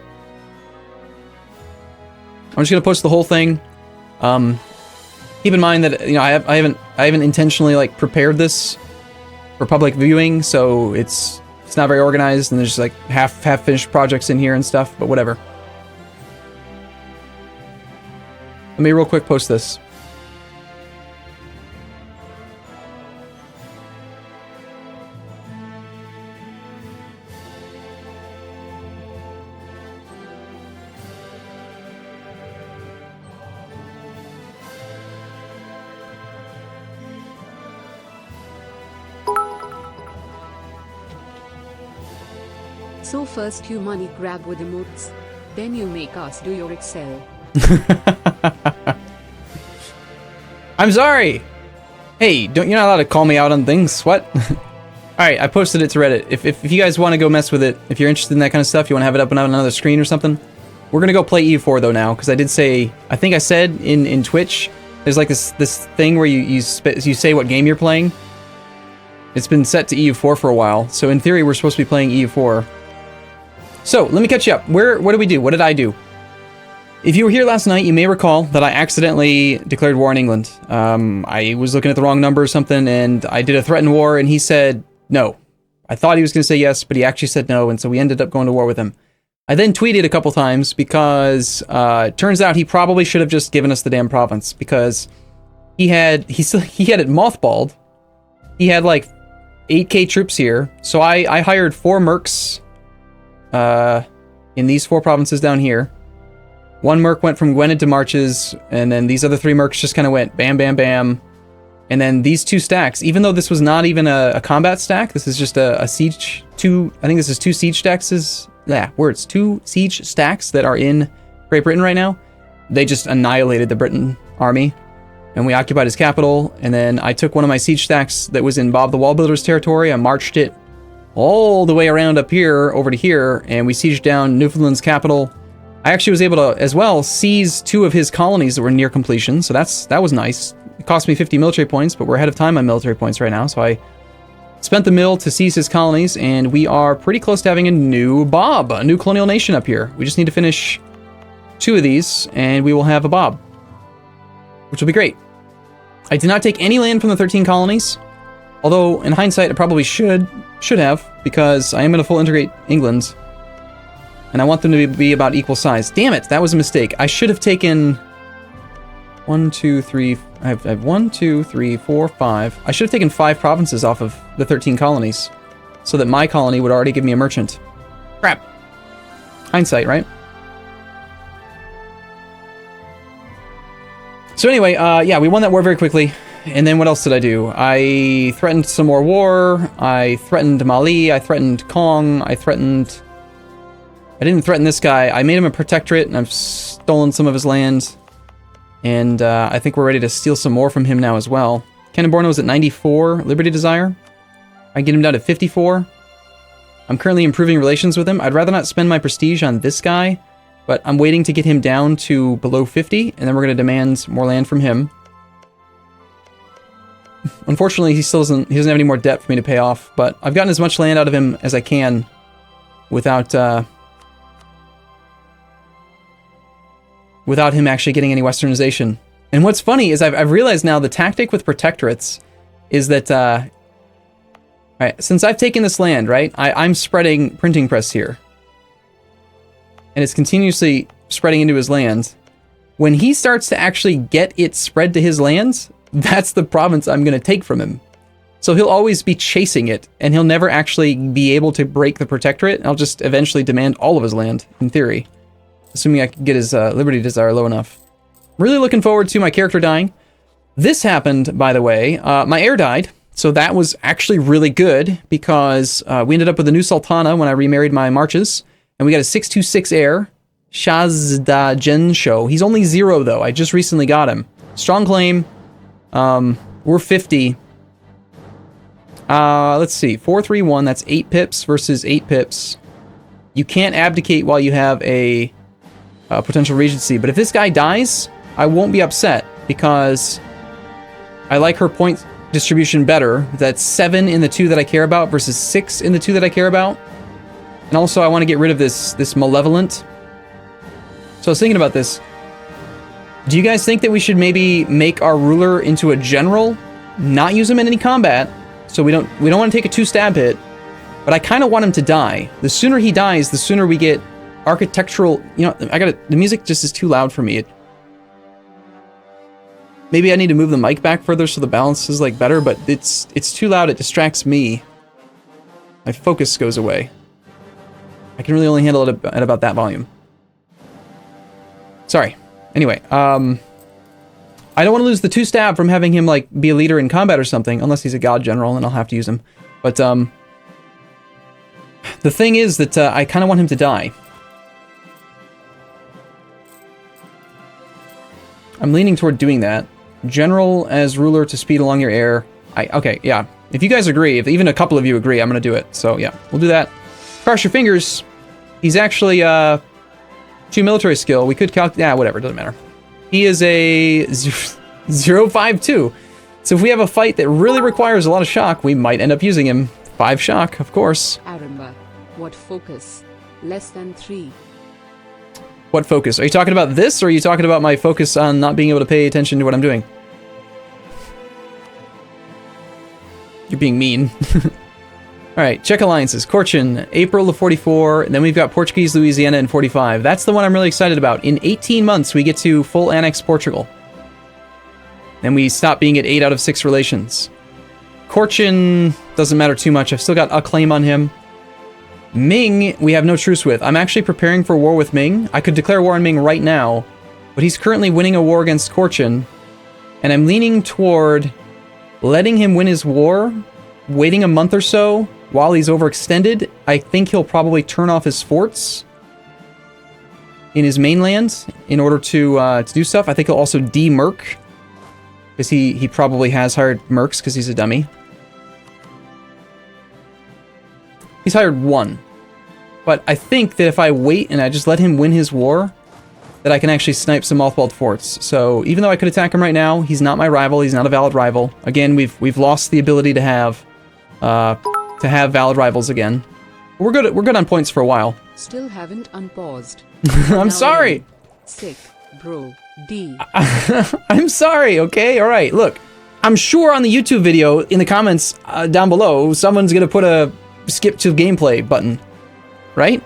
I'm just gonna post the whole thing. Keep in mind that, you know, I haven't intentionally like prepared this for public viewing, so it's not very organized, and there's like half finished projects in here and stuff. But whatever. Let me real quick post this. So first you money grab with emotes, then you make us do your Excel. I'm sorry! Hey, you're not allowed to call me out on things, what? Alright, I posted it to Reddit. If you guys want to go mess with it, if you're interested in that kind of stuff, you want to have it up on another screen or something, we're gonna go play EU4 though now, because I did say, I think I said in Twitch, there's like this thing where you say what game you're playing. It's been set to EU4 for a while, so in theory we're supposed to be playing EU4. So, let me catch you up. What did we do? What did I do? If you were here last night, you may recall that I accidentally declared war on England. I was looking at the wrong number or something, and I did a threatened war, and he said no. I thought he was going to say yes, but he actually said no, and so we ended up going to war with him. I then tweeted a couple times because it turns out he probably should have just given us the damn province, because he had it mothballed. He had like 8k troops here, so I hired 4 mercs in these 4 provinces down here. One merc went from Gwynedd to Marches, and then these other 3 mercs just kind of went bam, bam, bam. And then these 2 stacks, even though this was not even a combat stack, this is just a siege, I think this is 2 siege stacks, 2 siege stacks that are in Great Britain right now. They just annihilated the Britain army, and we occupied his capital, and then I took one of my siege stacks that was in Bob the Wall Builder's territory, I marched it all the way around up here, over to here, and we sieged down Newfoundland's capital. I actually was able to, as well, seize 2 of his colonies that were near completion, so that was nice. It cost me 50 military points, but we're ahead of time on military points right now, so I spent the mill to seize his colonies, and we are pretty close to having a new Bob, a new colonial nation up here. We just need to finish 2 of these, and we will have a Bob, which will be great. I did not take any land from the 13 colonies, although in hindsight I probably should have, because I am going to full integrate England, and I want them to be about equal size. Damn it, that was a mistake. I should have taken 1, 2, 3. I have 1, 2, 3, 4, 5. I should have taken 5 provinces off of the 13 colonies, so that my colony would already give me a merchant. Crap. Hindsight, right? So anyway, yeah, we won that war very quickly. And then what else did I do? I threatened some more war. I threatened Mali. I threatened Kong. I didn't threaten this guy. I made him a protectorate, and I've stolen some of his land. And I think we're ready to steal some more from him now as well. Canon Borno is at 94 Liberty Desire. I can get him down to 54. I'm currently improving relations with him. I'd rather not spend my prestige on this guy, but I'm waiting to get him down to below 50, and then we're going to demand more land from him. Unfortunately, he doesn't have any more debt for me to pay off, but I've gotten as much land out of him as I can without him actually getting any westernization. And what's funny is I've realized now the tactic with protectorates is that, right, since I've taken this land, right, I'm spreading printing press here. And it's continuously spreading into his land. When he starts to actually get it spread to his lands, that's the province I'm going to take from him. So he'll always be chasing it, and he'll never actually be able to break the protectorate. I'll just eventually demand all of his land, in theory. Assuming I can get his Liberty Desire low enough. Really looking forward to my character dying. This happened, by the way. My heir died, so that was actually really good, because we ended up with a new Sultana when I remarried my marches, and we got a 626 heir, Shazda Jensho. He's only 0, though. I just recently got him. Strong claim. We're 50. Let's see. 431, that's 8 pips versus 8 pips. You can't abdicate while you have a potential regency, but if this guy dies, I won't be upset, because I like her point distribution better. That's 7 in the 2 that I care about versus 6 in the 2 that I care about. And also I want to get rid of this malevolent. So I was thinking about this. Do you guys think that we should maybe make our ruler into a general, not use him in any combat, so we don't want to take a 2 stab hit, but I kind of want him to die. The sooner he dies, the sooner we get architectural, the music just is too loud for me. Maybe I need to move the mic back further so the balance is like better, but it's too loud, it distracts me. My focus goes away. I can really only handle it at about that volume. Sorry. Anyway, I don't want to lose the 2 stab from having him like be a leader in combat or something, unless he's a god general and I'll have to use him. But the thing is that I kind of want him to die. I'm leaning toward doing that. General as ruler to speed along your heir. Okay, yeah. If you guys agree, if even a couple of you agree, I'm going to do it. So yeah, we'll do that. Cross your fingers. He's actually 2 military skill. We could calculate. Yeah, whatever. Doesn't matter. He is a 052. So if we have a fight that really requires a lot of shock, we might end up using him. 5 shock, of course. Arumba, what focus? Less than 3. What focus? Are you talking about this, or are you talking about my focus on not being able to pay attention to what I'm doing? You're being mean. Alright, check alliances. Corchin, April of 44, and then we've got Portuguese Louisiana in 45. That's the one I'm really excited about. In 18 months, we get to full annex Portugal. Then we stop being at 8 out of 6 relations. Corchin doesn't matter too much. I've still got a claim on him. Ming, we have no truce with. I'm actually preparing for war with Ming. I could declare war on Ming right now, but he's currently winning a war against Cochin, and I'm leaning toward letting him win his war, waiting a month or so while he's overextended. I think he'll probably turn off his forts in his mainland in order to do stuff. I think he'll also de-merc, because he probably has hired mercs because he's a dummy. He's hired one. But I think that if I wait and I just let him win his war, that I can actually snipe some mothballed forts. So even though I could attack him right now, he's not my rival. He's not a valid rival. Again, we've lost the ability to have valid rivals again. We're good on points for a while. Still haven't unpaused. I'm sorry. Sick, bro. D. I'm sorry. Okay. All right. Look, I'm sure on the YouTube video in the comments down below, someone's gonna put a skip to gameplay button. Right?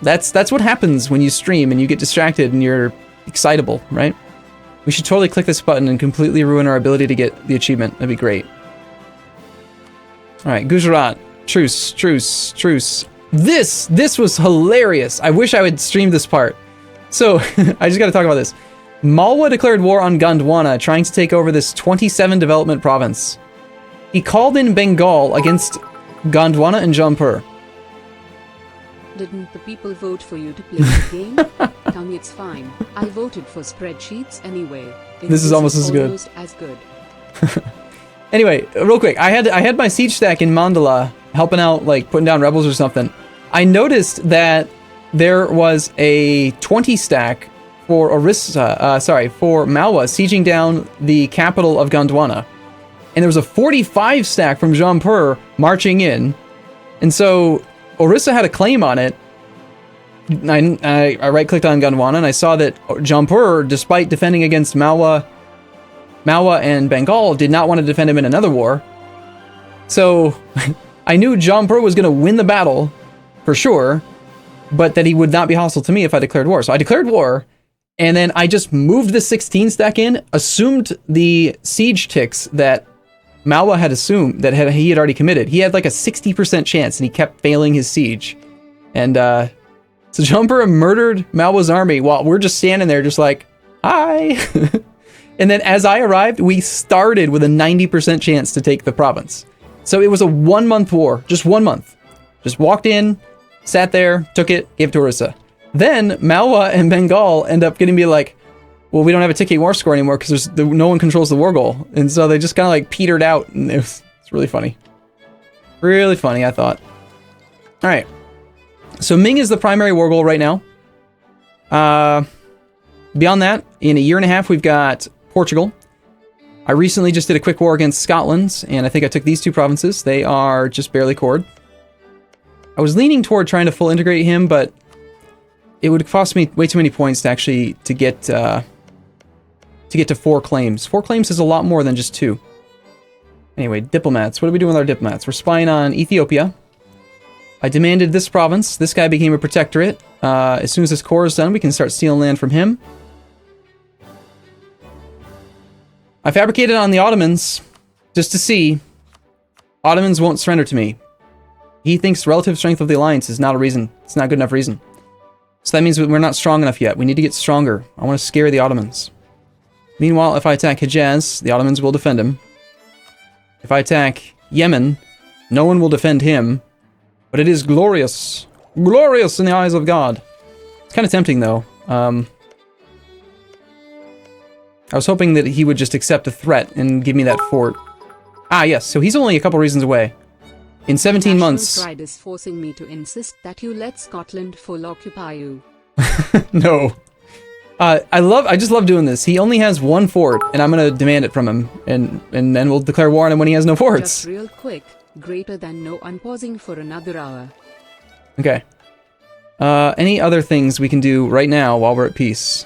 That's what happens when you stream and you get distracted and you're excitable, right? We should totally click this button and completely ruin our ability to get the achievement. That'd be great. Alright, Gujarat. Truce, truce, truce. This was hilarious. I wish I would stream this part. So, I just gotta talk about this. Malwa declared war on Gondwana, trying to take over this 27 development province. He called in Bengal against Gondwana and Jaunpur. Didn't the people vote for you to play the game? Tell me it's fine. I voted for spreadsheets anyway. This is almost as good. Anyway, real quick, I had my siege stack in Mandala helping out, like putting down rebels or something. I noticed that there was a 20 stack for for Malwa sieging down the capital of Gondwana, and there was a 45 stack from Jaunpur marching in, and so Orissa had a claim on it. I right-clicked on Gondwana, and I saw that Jaunpur, despite defending against Malwa and Bengal, did not want to defend him in another war. So, I knew Jaunpur was going to win the battle, for sure, but that he would not be hostile to me if I declared war. So I declared war, and then I just moved the 16 stack in, assumed the siege ticks that Malwa had assumed that he had already committed. He had like a 60% chance, and he kept failing his siege. And so Jaunpur murdered Malwa's army while we're just standing there just like, hi! And then as I arrived, we started with a 90% chance to take the province. So it was a 1 month war, just 1 month. Just walked in, sat there, took it, gave it to Orissa. Then Malwa and Bengal end up getting me like, well, we don't have a ticking war score anymore because no one controls the war goal. And so they just kind of like petered out, and it's really funny. Really funny, I thought. All right. So Ming is the primary war goal right now. Beyond that, in a year and a half, we've got Portugal. I recently just did a quick war against Scotland, and I think I took these two provinces. They are just barely cored. I was leaning toward trying to full integrate him, but it would cost me way too many points to actually get to 4 claims. 4 claims is a lot more than just 2. Anyway, diplomats. What are we doing with our diplomats? We're spying on Ethiopia. I demanded this province. This guy became a protectorate. As soon as this core is done, we can start stealing land from him. I fabricated on the Ottomans just to see. Ottomans won't surrender to me. He thinks relative strength of the alliance is not a reason. It's not a good enough reason. So that means we're not strong enough yet. We need to get stronger. I want to scare the Ottomans. Meanwhile, if I attack Hejaz, the Ottomans will defend him. If I attack Yemen, no one will defend him. But it is glorious. Glorious in the eyes of God. It's kind of tempting, though. I was hoping that he would just accept the threat and give me that fort. Ah, yes. So he's only a couple reasons away. In 17 months... National pride is forcing me to insist that you let Scotland full occupy you. No. I just love doing this. He only has 1 fort, and I'm gonna demand it from him, and then we'll declare war on him when he has no forts. Just real quick, greater than no unpausing for another hour. Okay. Any other things we can do right now while we're at peace?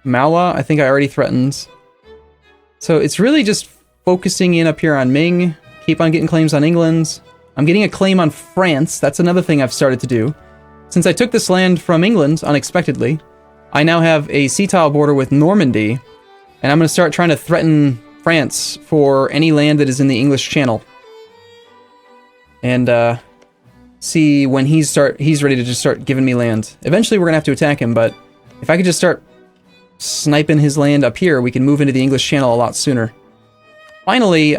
Malwa, I think I already threatened. So it's really just focusing in up here on Ming, keep on getting claims on England. I'm getting a claim on France. That's another thing I've started to do. Since I took this land from England unexpectedly, I now have a sea tile border with Normandy, and I'm going to start trying to threaten France for any land that is in the English Channel. And see when he's ready to just start giving me land. Eventually we're gonna have to attack him, but if I could just start sniping his land up here, we can move into the English Channel a lot sooner. Finally,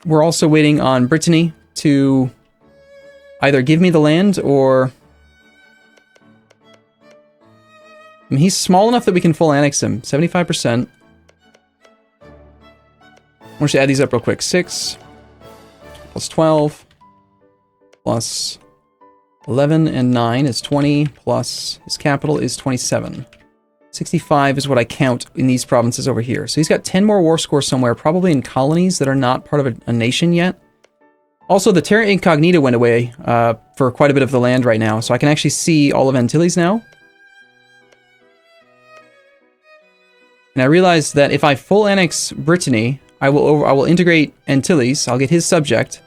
we're also waiting on Brittany to either give me the land or... I mean, he's small enough that we can full annex him. 75%. I want you to add these up real quick. 6 plus 12 plus 11 and 9 is 20 plus his capital is 27. 65 is what I count in these provinces over here. So he's got 10 more war scores somewhere, probably in colonies that are not part of a nation yet. Also, the Terra Incognita went away for quite a bit of the land right now, so I can actually see all of Antilles now. And I realized that if I full annex Brittany, I will integrate Antilles. I'll get his subject.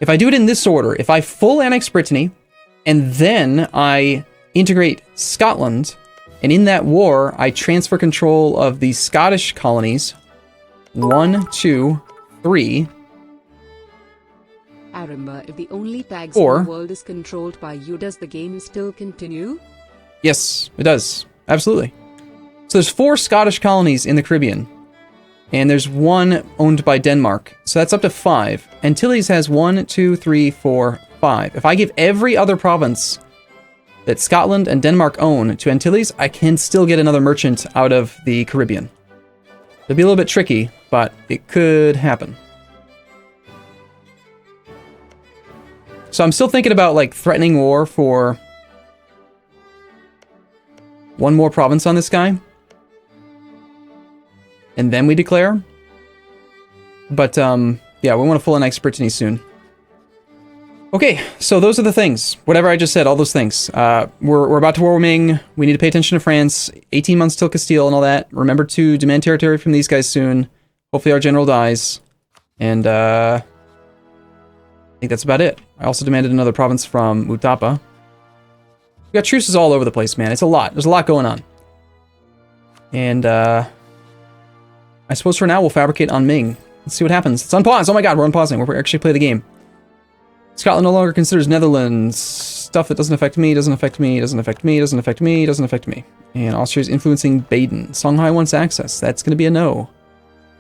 If I do it in this order, if I full annex Brittany, and then I integrate Scotland, and in that war, I transfer control of the Scottish colonies. 1, 2, 3. Arumba, if the only tags in the world is controlled by you, does the game still continue? Yes, it does. Absolutely. So there's 4 Scottish colonies in the Caribbean. And there's 1 owned by Denmark. So that's up to 5. Antilles has 1, 2, 3, 4, 5. If I give every other province that Scotland and Denmark own to Antilles, I can still get another merchant out of the Caribbean. It'll be a little bit tricky, but it could happen. So I'm still thinking about, like, threatening war for 1 more province on this guy. And then we declare. But, yeah, we want to full annex Brittany soon. Okay, so those are the things. Whatever I just said, all those things. We're about to war with Ming. We need to pay attention to France. 18 months till Castile and all that. Remember to demand territory from these guys soon. Hopefully our general dies. And, I think that's about it. I also demanded another province from Utapa. We got truces all over the place, man. It's a lot. There's a lot going on. And, I suppose for now we'll fabricate on Ming. Let's see what happens. It's unpaused. Oh my god, we're unpausing. We're actually play the game. Scotland no longer considers Netherlands stuff that doesn't affect me, doesn't affect me, doesn't affect me, doesn't affect me, doesn't affect me. And Austria's influencing Baden. Songhai wants access. That's going to be a no.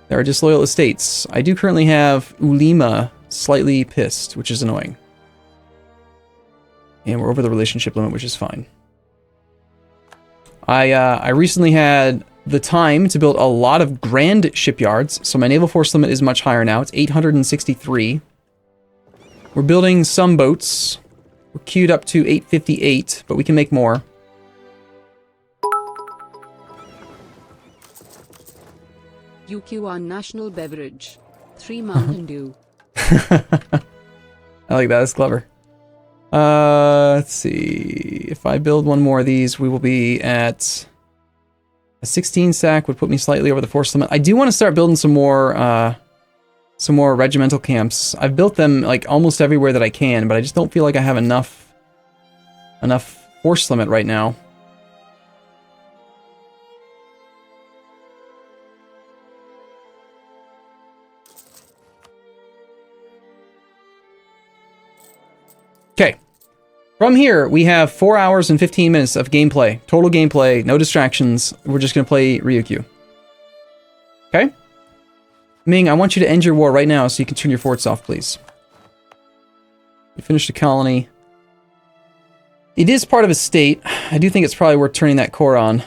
There are disloyal estates. I do currently have Ulima slightly pissed, which is annoying. And we're over the relationship limit, which is fine. I recently had the time to build a lot of grand shipyards, so my naval force limit is much higher now. It's 863. We're building some boats. We're queued up to 858, but we can make more. Ryukyu, our national beverage. 3 Mountain Dew. I like that. That's clever. Let's see. If I build 1 more of these, we will be at... A 16 stack would put me slightly over the force limit. I do want to start building some more regimental camps. I've built them like almost everywhere that I can, but I just don't feel like I have enough force limit right now. Okay. From here, we have 4 hours and 15 minutes of gameplay. Total gameplay, no distractions. We're just going to play Ryukyu. Okay? Ming, I want you to end your war right now so you can turn your forts off, please. You finished a colony. It is part of a state. I do think it's probably worth turning that core on.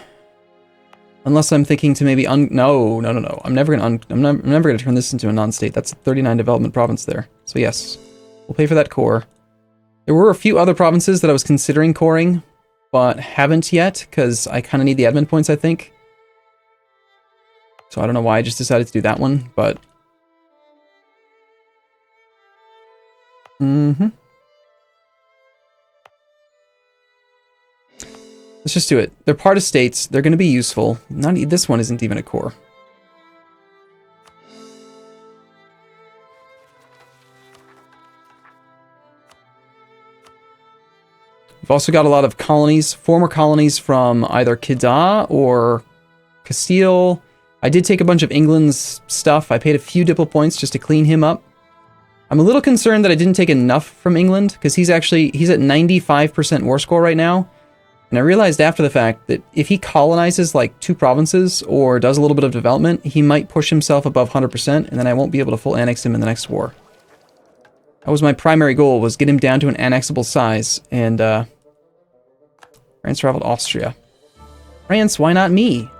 Unless I'm thinking to maybe No. I'm never going to turn this into a non-state. That's a 39 development province there. So yes, we'll pay for that core. There were a few other provinces that I was considering coring, but haven't yet, because I kind of need the admin points, I think. So I don't know why I just decided to do that one, but... Let's just do it. They're part of states. They're going to be useful. This one isn't even a core. We've also got a lot of colonies, former colonies from either Kedah or Castile. I did take a bunch of England's stuff. I paid a few diplo points just to clean him up. I'm a little concerned that I didn't take enough from England, because he's at 95% war score right now. And I realized after the fact that if he colonizes like 2 provinces or does a little bit of development, he might push himself above 100%, and then I won't be able to full annex him in the next war. That was my primary goal, was get him down to an annexable size, and France rivaled Austria. France, why not me?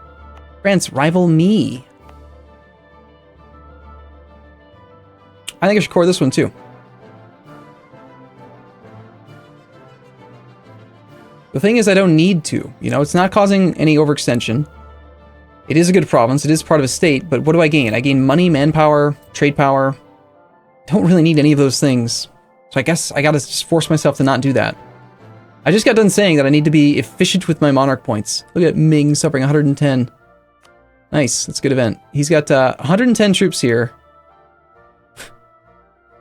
France, rival me. I think I should core this one too. The thing is, I don't need to. You know, it's not causing any overextension. It is a good province. It is part of a state, but what do I gain? I gain money, manpower, trade power. Don't really need any of those things. So I guess I gotta just force myself to not do that. I just got done saying that I need to be efficient with my monarch points. Look at Ming suffering 110. Nice, that's a good event. He's got 110 troops here.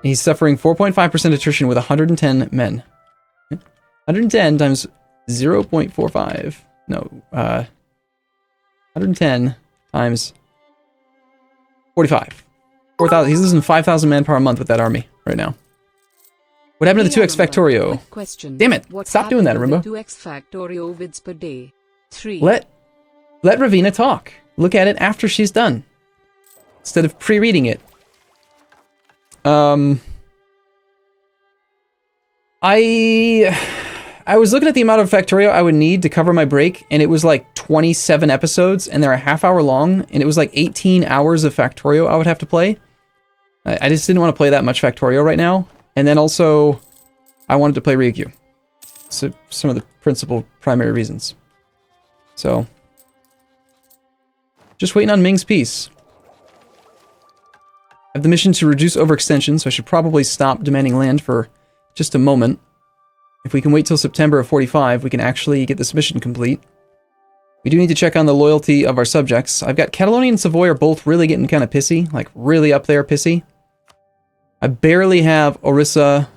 He's suffering 4.5% attrition with 110 men. 110 times 0.45. No, 110 times 45. 4,000. He's losing 5,000 manpower a month with that army right now. What happened to the 2x Factorio? Damn it! Stop doing that, Arumba. 2x Factorio vids per day. 3. Let Ravina talk. Look at it after she's done, instead of pre-reading it. I was looking at the amount of Factorio I would need to cover my break, and it was like 27 episodes, and they're a half hour long, and it was like 18 hours of Factorio I would have to play. I just didn't want to play that much Factorio right now, and then also, I wanted to play Ryukyu. So, some of the principal primary reasons. So, just waiting on Ming's peace. I have the mission to reduce overextension, so I should probably stop demanding land for just a moment. If we can wait till September of 45, we can actually get this mission complete. We do need to check on the loyalty of our subjects. I've got Catalonia and Savoy are both really getting kind of pissy, like really up there pissy. I barely have Orissa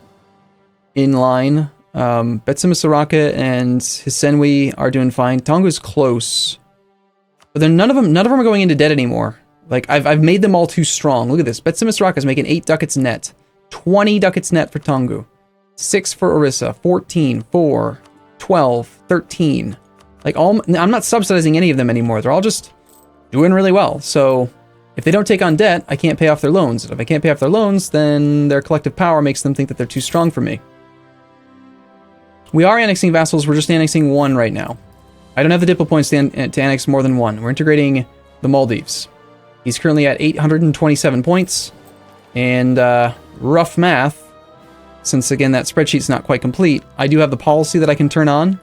in line. Betsimisaraka and Hisenwi are doing fine. Tonga's close. But then none of them are going into debt anymore. Like, I've made them all too strong. Look at this. Betsimisaraka is making 8 ducats net. 20 ducats net for Tongu. 6 for Orissa. 14, 4, 12, 13. Like, I'm not subsidizing any of them anymore. They're all just doing really well. So, if they don't take on debt, I can't pay off their loans. If I can't pay off their loans, then their collective power makes them think that they're too strong for me. We are annexing vassals. We're just annexing 1 right now. I don't have the Diplo points to annex more than 1. We're integrating the Maldives. He's currently at 827 points. And rough math, since again that spreadsheet's not quite complete, I do have the policy that I can turn on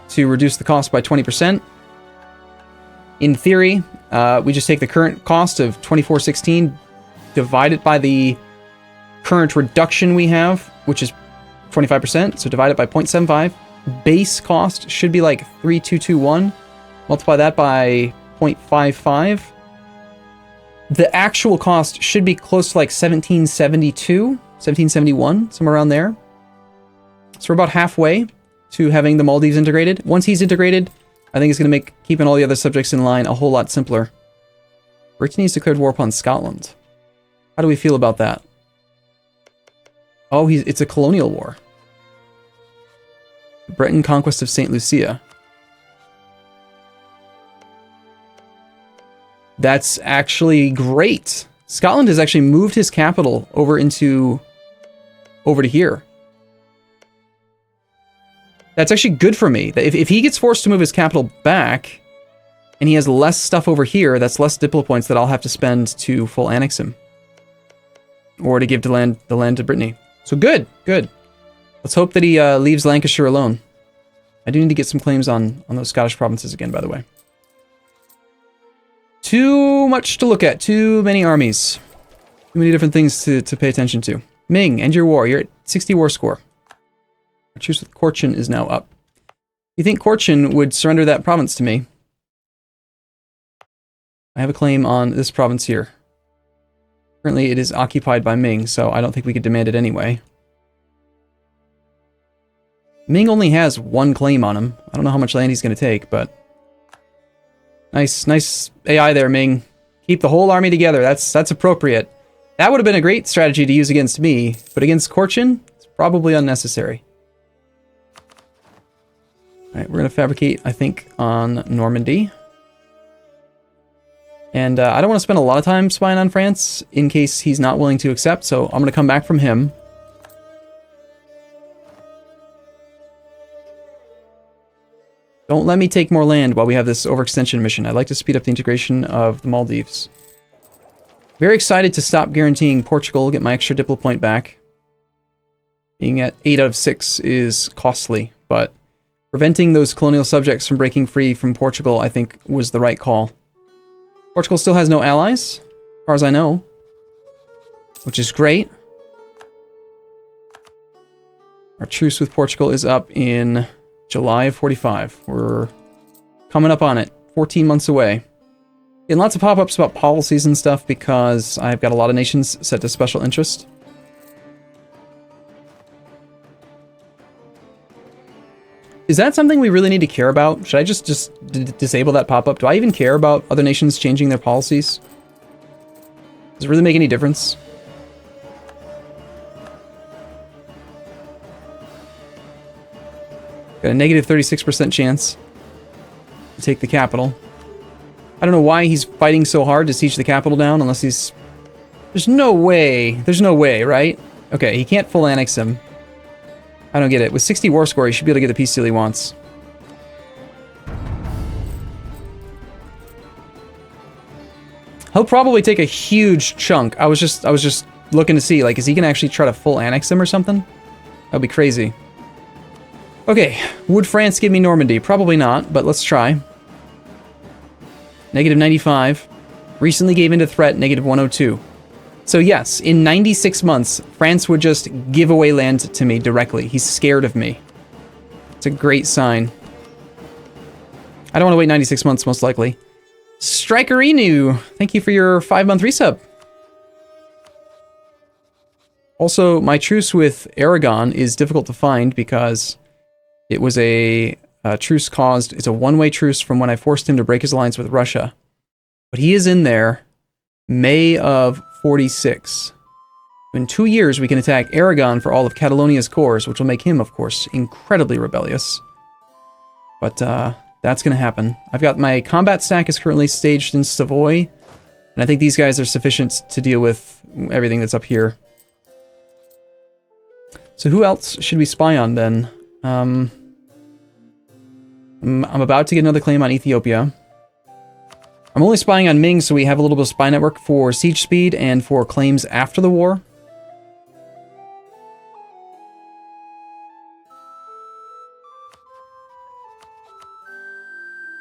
to reduce the cost by 20%. In theory, we just take the current cost of 2416, divide it by the current reduction we have, which is 25%, so divide it by 0.75. Base cost should be like 3221. Multiply that by 0.55. The actual cost should be close to like 1772, 1771, somewhere around there. So we're about halfway to having the Maldives integrated. Once he's integrated, I think it's going to make keeping all the other subjects in line a whole lot simpler. Brittany's declared war upon Scotland. How do we feel about that? Oh, it's a colonial war. Breton conquest of St. Lucia. That's actually great. Scotland has actually moved his capital over to here. That's actually good for me. If he gets forced to move his capital back, and he has less stuff over here, that's less Diplo points that I'll have to spend to full annex him. Or to give the land to Brittany. So good, good. Let's hope that he leaves Lancashire alone. I do need to get some claims on those Scottish provinces again, by the way. Too much to look at. Too many armies. Too many different things to pay attention to. Ming, end your war. You're at 60 war score. Our truce with Korchin is now up. You think Korchin would surrender that province to me? I have a claim on this province here. Currently, it is occupied by Ming, so I don't think we could demand it anyway. Ming only has 1 claim on him. I don't know how much land he's going to take, but... Nice AI there, Ming. Keep the whole army together. That's appropriate. That would have been a great strategy to use against me, but against Korchin, it's probably unnecessary. Alright, we're going to fabricate, I think, on Normandy. And I don't want to spend a lot of time spying on France in case he's not willing to accept, so I'm going to come back from him. Don't let me take more land while we have this overextension mission. I'd like to speed up the integration of the Maldives. Very excited to stop guaranteeing Portugal, get my extra Diplo point back. Being at 8 out of 6 is costly, but preventing those colonial subjects from breaking free from Portugal, I think, was the right call. Portugal still has no allies, as far as I know, which is great. Our truce with Portugal is up in July of 45. We're coming up on it, 14 months away. Getting lots of pop-ups about policies and stuff because I've got a lot of nations set to special interest. Is that something we really need to care about? Should I just disable that pop-up? Do I even care about other nations changing their policies? Does it really make any difference? Got a negative 36% chance to take the capital. I don't know why he's fighting so hard to siege the capital down unless he's... There's no way. There's no way, right? Okay, he can't full annex him. I don't get it. With 60 war score, he should be able to get the peace deal he wants. He'll probably take a huge chunk. I was just looking to see, like, is he gonna actually try to full annex him or something? That'd be crazy. Okay, would France give me Normandy? Probably not, but let's try. Negative 95. Recently gave into threat, negative 102. So yes, in 96 months, France would just give away land to me directly. He's scared of me. It's a great sign. I don't want to wait 96 months, most likely. Striker Inu, thank you for your 5-month resub. Also, my truce with Aragon is difficult to find because it was a truce caused... It's a one-way truce from when I forced him to break his alliance with Russia. But he is in there. May of 46. In 2 years, we can attack Aragon for all of Catalonia's cores, which will make him, of course, incredibly rebellious. But that's going to happen. I've got my combat stack is currently staged in Savoy, and I think these guys are sufficient to deal with everything that's up here. So who else should we spy on, then? I'm about to get another claim on Ethiopia. I'm only spying on Ming, so we have a little bit of spy network for siege speed and for claims after the war.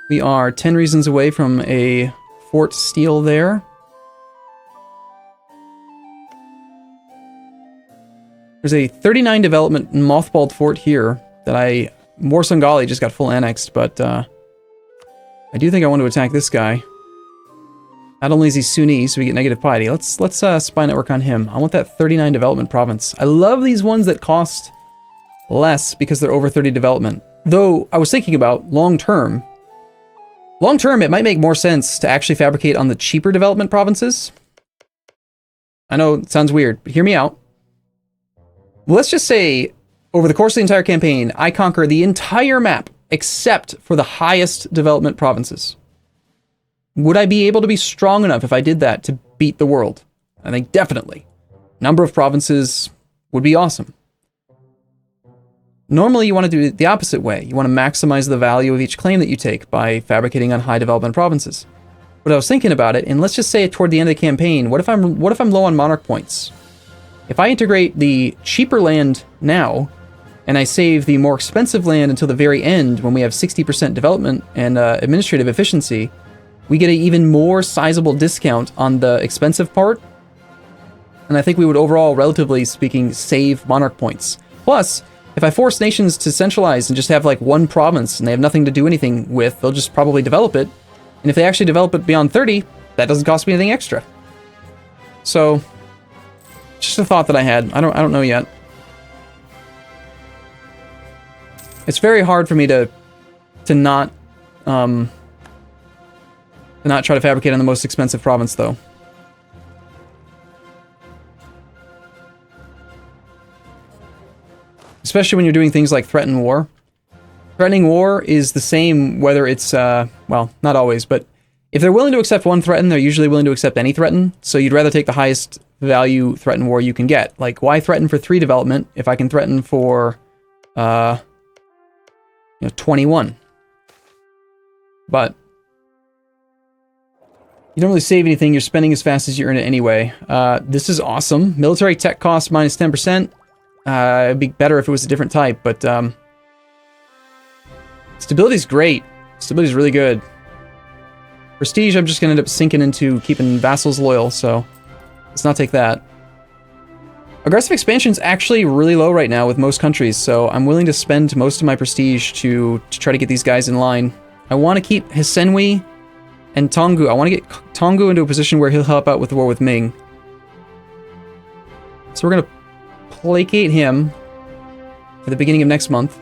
We are 10 reasons away from a fort steal there. There's a 39 development mothballed fort here that Mor Sangali just got full annexed, but I do think I want to attack this guy. Not only is he Sunni, so we get negative piety. Let's spy network on him. I want that 39 development province. I love these ones that cost less because they're over 30 development. Though I was thinking about long term. Long term, it might make more sense to actually fabricate on the cheaper development provinces. I know it sounds weird, but hear me out. Let's just say, over the course of the entire campaign, I conquer the entire map except for the highest development provinces. Would I be able to be strong enough if I did that to beat the world? I think definitely. Number of provinces would be awesome. Normally, you want to do it the opposite way. You want to maximize the value of each claim that you take by fabricating on high development provinces. But I was thinking about it, and let's just say toward the end of the campaign, what if I'm low on monarch points? If I integrate the cheaper land now, and I save the more expensive land until the very end when we have 60% development and administrative efficiency, we get an even more sizable discount on the expensive part. And I think we would overall, relatively speaking, save monarch points. Plus, if I force nations to centralize and just have like one province and they have nothing to do anything with, they'll just probably develop it. And if they actually develop it beyond 30, that doesn't cost me anything extra. So, just a thought that I had. I don't know yet. It's very hard for me to not try to fabricate on the most expensive province, though. especially when you're doing things like threaten war. Threatening war is the same whether it's, well, not always, but if they're willing to accept one threaten, they're usually willing to accept any threaten, so you'd rather take the highest value threaten war you can get. Like, why threaten for 3 development if I can threaten for, 21? But you don't really save anything, you're spending as fast as you earn it anyway. This is awesome. Military tech cost minus 10%. It'd be better if it was a different type, but stability's great. Stability's really good. Prestige, I'm just going to end up sinking into keeping vassals loyal, so let's not take that. Aggressive expansion's actually really low right now with most countries, so I'm willing to spend most of my prestige to try to get these guys in line. I want to keep Hisenwi and Tonggu. I want to get Tonggu into a position where he'll help out with the war with Ming. So we're going to placate him for the beginning of next month.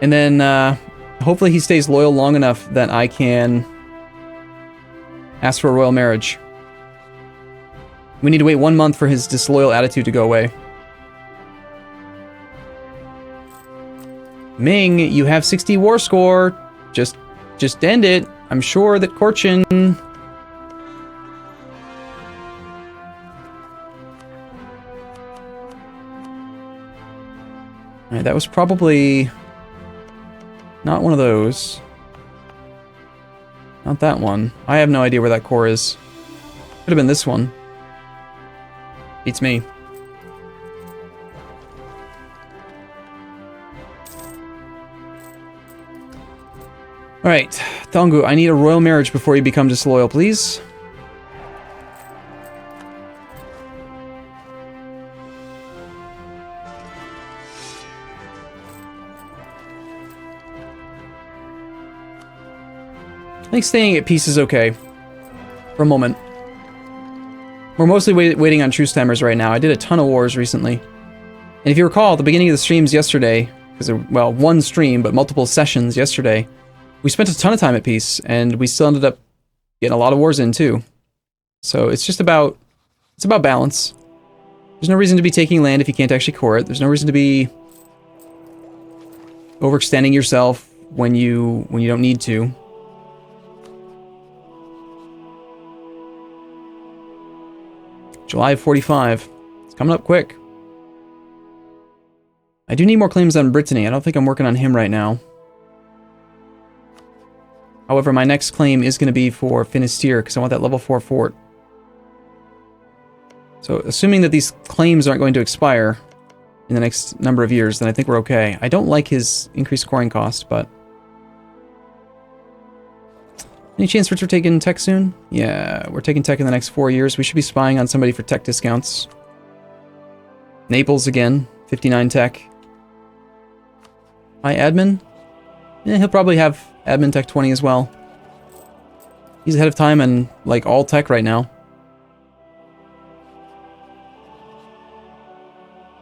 And then, hopefully he stays loyal long enough that I can ask for a royal marriage. We need to wait 1 month for his disloyal attitude to go away. Ming, you have 60 war score. Just end it. I'm sure that Korchin... Alright, that was probably... not one of those. Not that one. I have no idea where that core is. Could have been this one. Beats me. Alright, Tonggu, I need a royal marriage before you become disloyal, please. I think staying at peace is okay. For a moment. We're mostly waiting on truce timers right now. I did a ton of wars recently. And if you recall, at the beginning of the streams yesterday, because, well, one stream, but multiple sessions yesterday, we spent a ton of time at peace, and we still ended up getting a lot of wars in, too. So it's just about... it's about balance. There's no reason to be taking land if you can't actually core it. There's no reason to be overextending yourself when you don't need to. July of 45. It's coming up quick. I do need more claims on Brittany. I don't think I'm working on him right now. However, my next claim is going to be for Finisterre, because I want that level 4 fort. So, assuming that these claims aren't going to expire in the next number of years, then I think we're okay. I don't like his increased scoring cost, but... Any chance we're taking tech soon? Yeah, we're taking tech in the next 4 years. We should be spying on somebody for tech discounts. Naples again, 59 tech. My admin? Yeah, he'll probably have admin tech 20 as well. He's ahead of time and like all tech right now.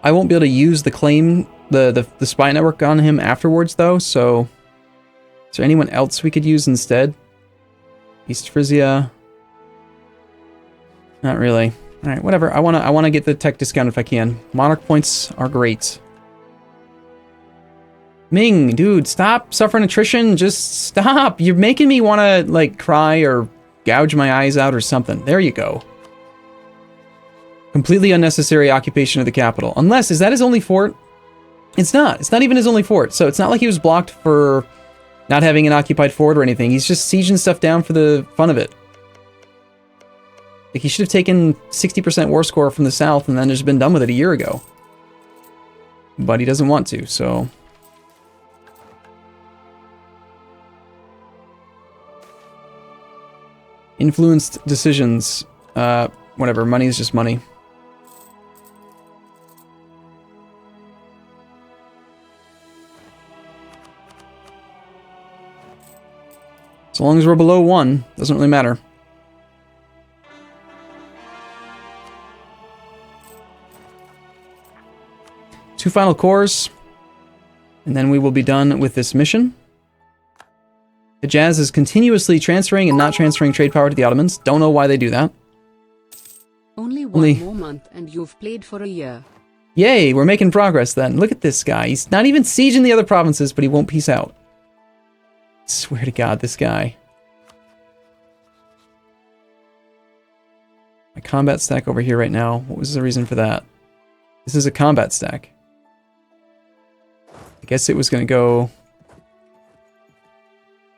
I won't be able to use the claim, the spy network on him afterwards though, so... Is there anyone else we could use instead? East Frisia. Not really. Alright, whatever. I wanna get the tech discount if I can. Monarch points are great. Ming, dude, stop suffering attrition. Just stop. You're making me wanna, like, cry or gouge my eyes out or something. There you go. Completely unnecessary occupation of the capital. Unless, is that his only fort? It's not. It's not even his only fort. So it's not like he was blocked for not having an occupied fort or anything. He's just sieging stuff down for the fun of it. Like, he should have taken 60% war score from the south and then just been done with it a year ago. But he doesn't want to, so... Influenced decisions. Whatever, money is just money. So long as we're below 1, doesn't really matter. Two final cores, and then we will be done with this mission. The Jazz is continuously transferring and not transferring trade power to the Ottomans. Don't know why they do that. Only One more month and you've played for a year. Yay, we're making progress then. Look at this guy. He's not even sieging the other provinces, but he won't peace out. I swear to God, this guy. My combat stack over here right now. What was the reason for that? This is a combat stack. I guess it was going to go...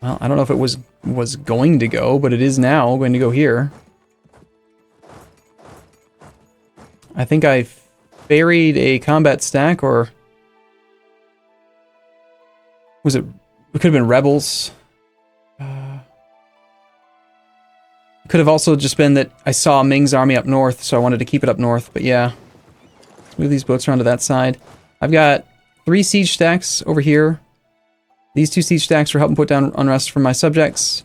Well, I don't know if it was going to go, but it is now going to go here. I think I buried a combat stack, or... Was it... It could have been rebels. It could have also just been that I saw Ming's army up north, so I wanted to keep it up north, but yeah. Let's move these boats around to that side. I've got 3 siege stacks over here. These 2 siege stacks are helping put down unrest from my subjects.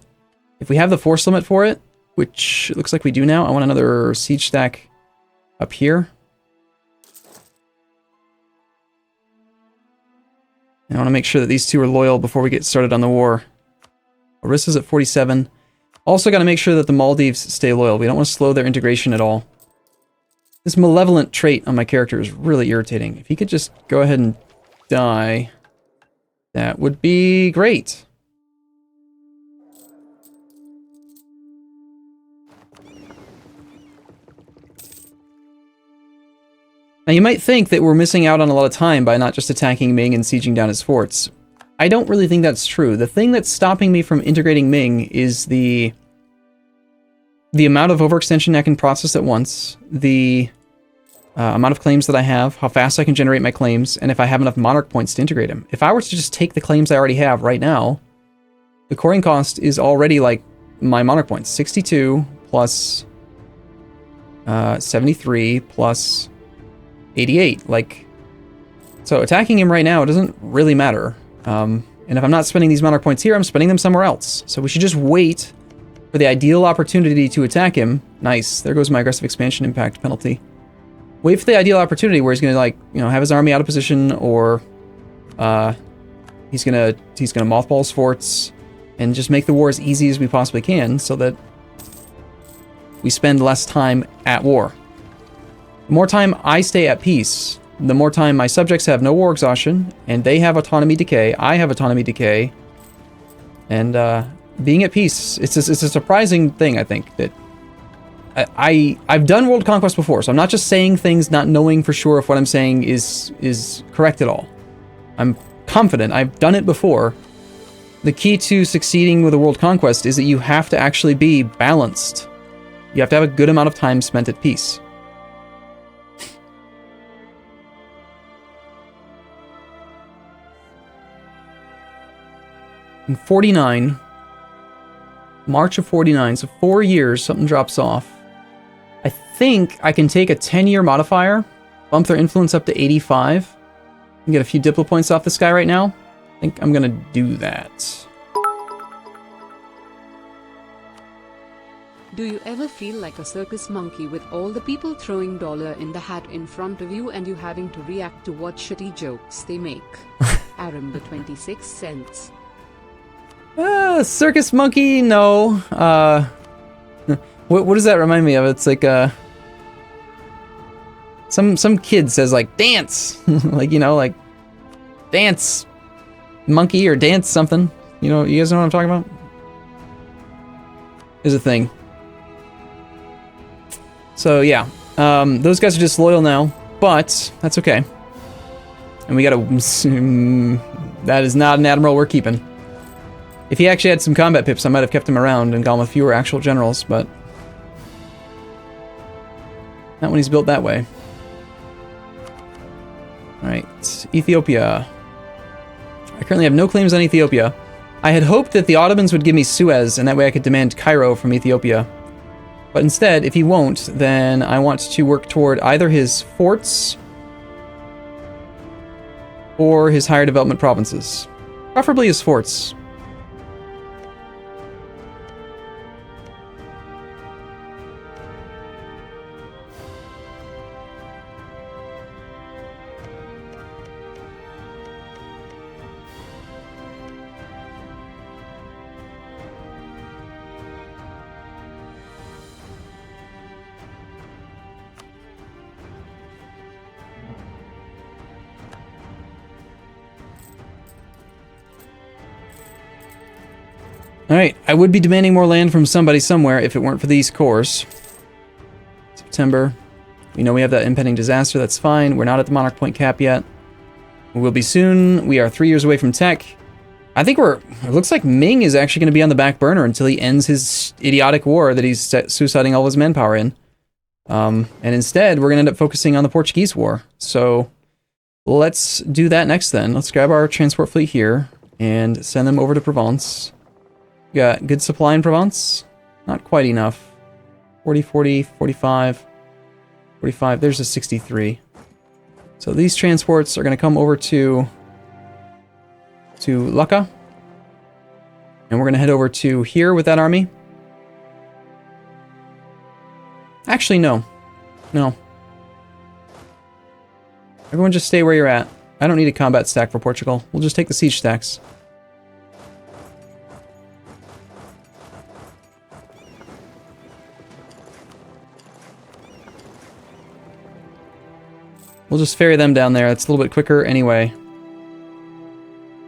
If we have the force limit for it, which it looks like we do now, I want another siege stack up here. And I want to make sure that these 2 are loyal before we get started on the war. Orissa's at 47. Also got to make sure that the Maldives stay loyal. We don't want to slow their integration at all. This malevolent trait on my character is really irritating. If he could just go ahead and die, that would be great. Now you might think that we're missing out on a lot of time by not just attacking Ming and sieging down his forts. I don't really think that's true. The thing that's stopping me from integrating Ming is the amount of overextension I can process at once, the amount of claims that I have, how fast I can generate my claims, and if I have enough monarch points to integrate them. If I were to just take the claims I already have right now, the coring cost is already like my monarch points. 62 plus 73 plus 88. Like, so attacking him right now doesn't really matter. And if I'm not spending these monarch points here, I'm spending them somewhere else. So we should just wait for the ideal opportunity to attack him. Nice. There goes my aggressive expansion impact penalty. Wait for the ideal opportunity where he's gonna, like, you know, have his army out of position, or he's gonna mothball his forts and just make the war as easy as we possibly can, so that we spend less time at war. The more time I stay at peace, the more time my subjects have no war exhaustion, and they have autonomy decay, I have autonomy decay, and being at peace, it's a surprising thing, I think, that I've done world conquest before, so I'm not just saying things not knowing for sure if what I'm saying is correct at all. I'm confident, I've done it before. The key to succeeding with a world conquest is that you have to actually be balanced. You have to have a good amount of time spent at peace. In 49, March of 49, so 4 years, something drops off. I think I can take a 10-year modifier, bump their influence up to 85, and get a few diplo points off this guy right now. I think I'm gonna do that. Do you ever feel like a circus monkey with all the people throwing dollar in the hat in front of you and you having to react to what shitty jokes they make? Arumba 26 cents. Circus monkey, no. What does that remind me of? It's like, some kid says, like, dance! Like, you know, like, dance monkey or dance something. You know, you guys know what I'm talking about? Is a thing. So, yeah. Those guys are disloyal now, but that's okay. And we gotta... that is not an admiral we're keeping. If he actually had some combat pips, I might have kept him around and gone with fewer actual generals, but... not when he's built that way. Alright, Ethiopia. I currently have no claims on Ethiopia. I had hoped that the Ottomans would give me Suez, and that way I could demand Cairo from Ethiopia. But instead, if he won't, then I want to work toward either his forts or his higher development provinces. Preferably his forts. Alright, I would be demanding more land from somebody somewhere if it weren't for these cores. September. We know we have that impending disaster, that's fine. We're not at the Monarch Point cap yet. We will be soon. We are 3 years away from tech. I think it looks like Ming is actually going to be on the back burner until he ends his idiotic war that he's suiciding all his manpower in. And instead, we're going to end up focusing on the Portuguese war. So let's do that next then. Let's grab our transport fleet here and send them over to Provence. We got good supply in Provence. Not quite enough. 40, 40, 45, 45. There's a 63. So these transports are going to come over to Lucca. And we're going to head over to here with that army. Actually, no. No. Everyone just stay where you're at. I don't need a combat stack for Portugal. We'll just take the siege stacks. We'll just ferry them down there. It's a little bit quicker anyway.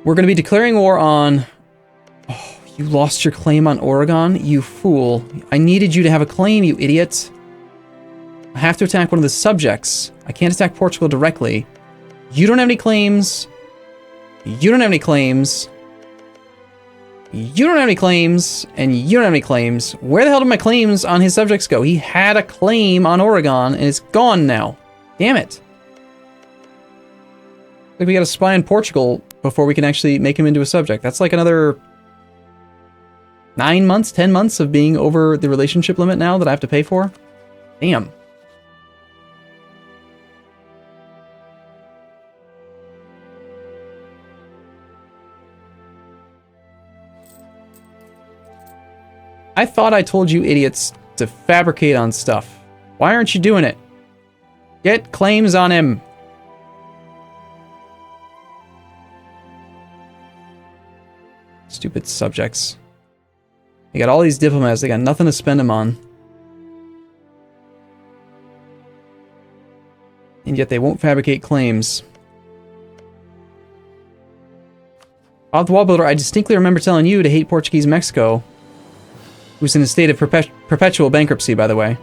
We're going to be declaring war on... Oh, you lost your claim on Oregon? You fool. I needed you to have a claim, you idiot. I have to attack one of the subjects. I can't attack Portugal directly. You don't have any claims. You don't have any claims. You don't have any claims. And you don't have any claims. Where the hell did my claims on his subjects go? He had a claim on Oregon and it's gone now. Damn it. Like we gotta spy on Portugal before we can actually make him into a subject. That's like another 9 months, 10 months of being over the relationship limit now that I have to pay for. Damn. I thought I told you idiots to fabricate on stuff. Why aren't you doing it? Get claims on him. Stupid subjects. They got all these diplomats, they got nothing to spend them on. And yet they won't fabricate claims. Off the wall builder, I distinctly remember telling you to hate Portuguese Mexico, who's in a state of perpetual bankruptcy, by the way.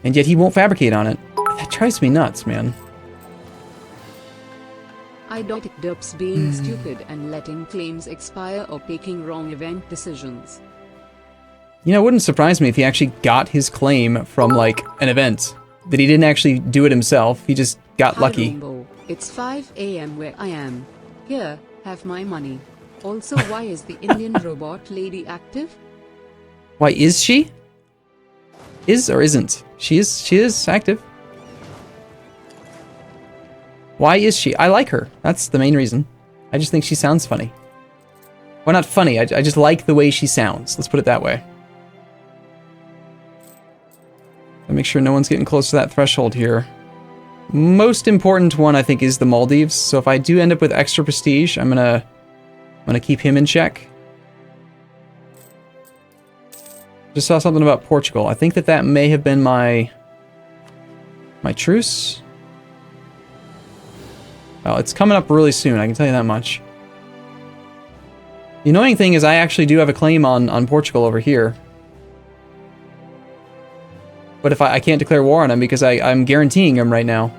And yet he won't fabricate on it. That drives me nuts, man. I don't like derps being stupid and letting claims expire or taking wrong event decisions. You know, it wouldn't surprise me if he actually got his claim from, like, an event. That he didn't actually do it himself, he just got lucky. Arumba, it's 5 AM where I am. Here, have my money. Also, why is the Indian robot lady active? Why is she? Is or isn't? She is active. Why is she? I like her. That's the main reason. I just think she sounds funny. Well, not funny. I just like the way she sounds. Let's put it that way. I'll make sure no one's getting close to that threshold here. Most important one, I think, is the Maldives. So if I do end up with extra prestige, I'm gonna keep him in check. Just saw something about Portugal. I think that may have been my truce. Oh, it's coming up really soon, I can tell you that much. The annoying thing is I actually do have a claim on Portugal over here. But if I can't declare war on him because I'm guaranteeing him right now.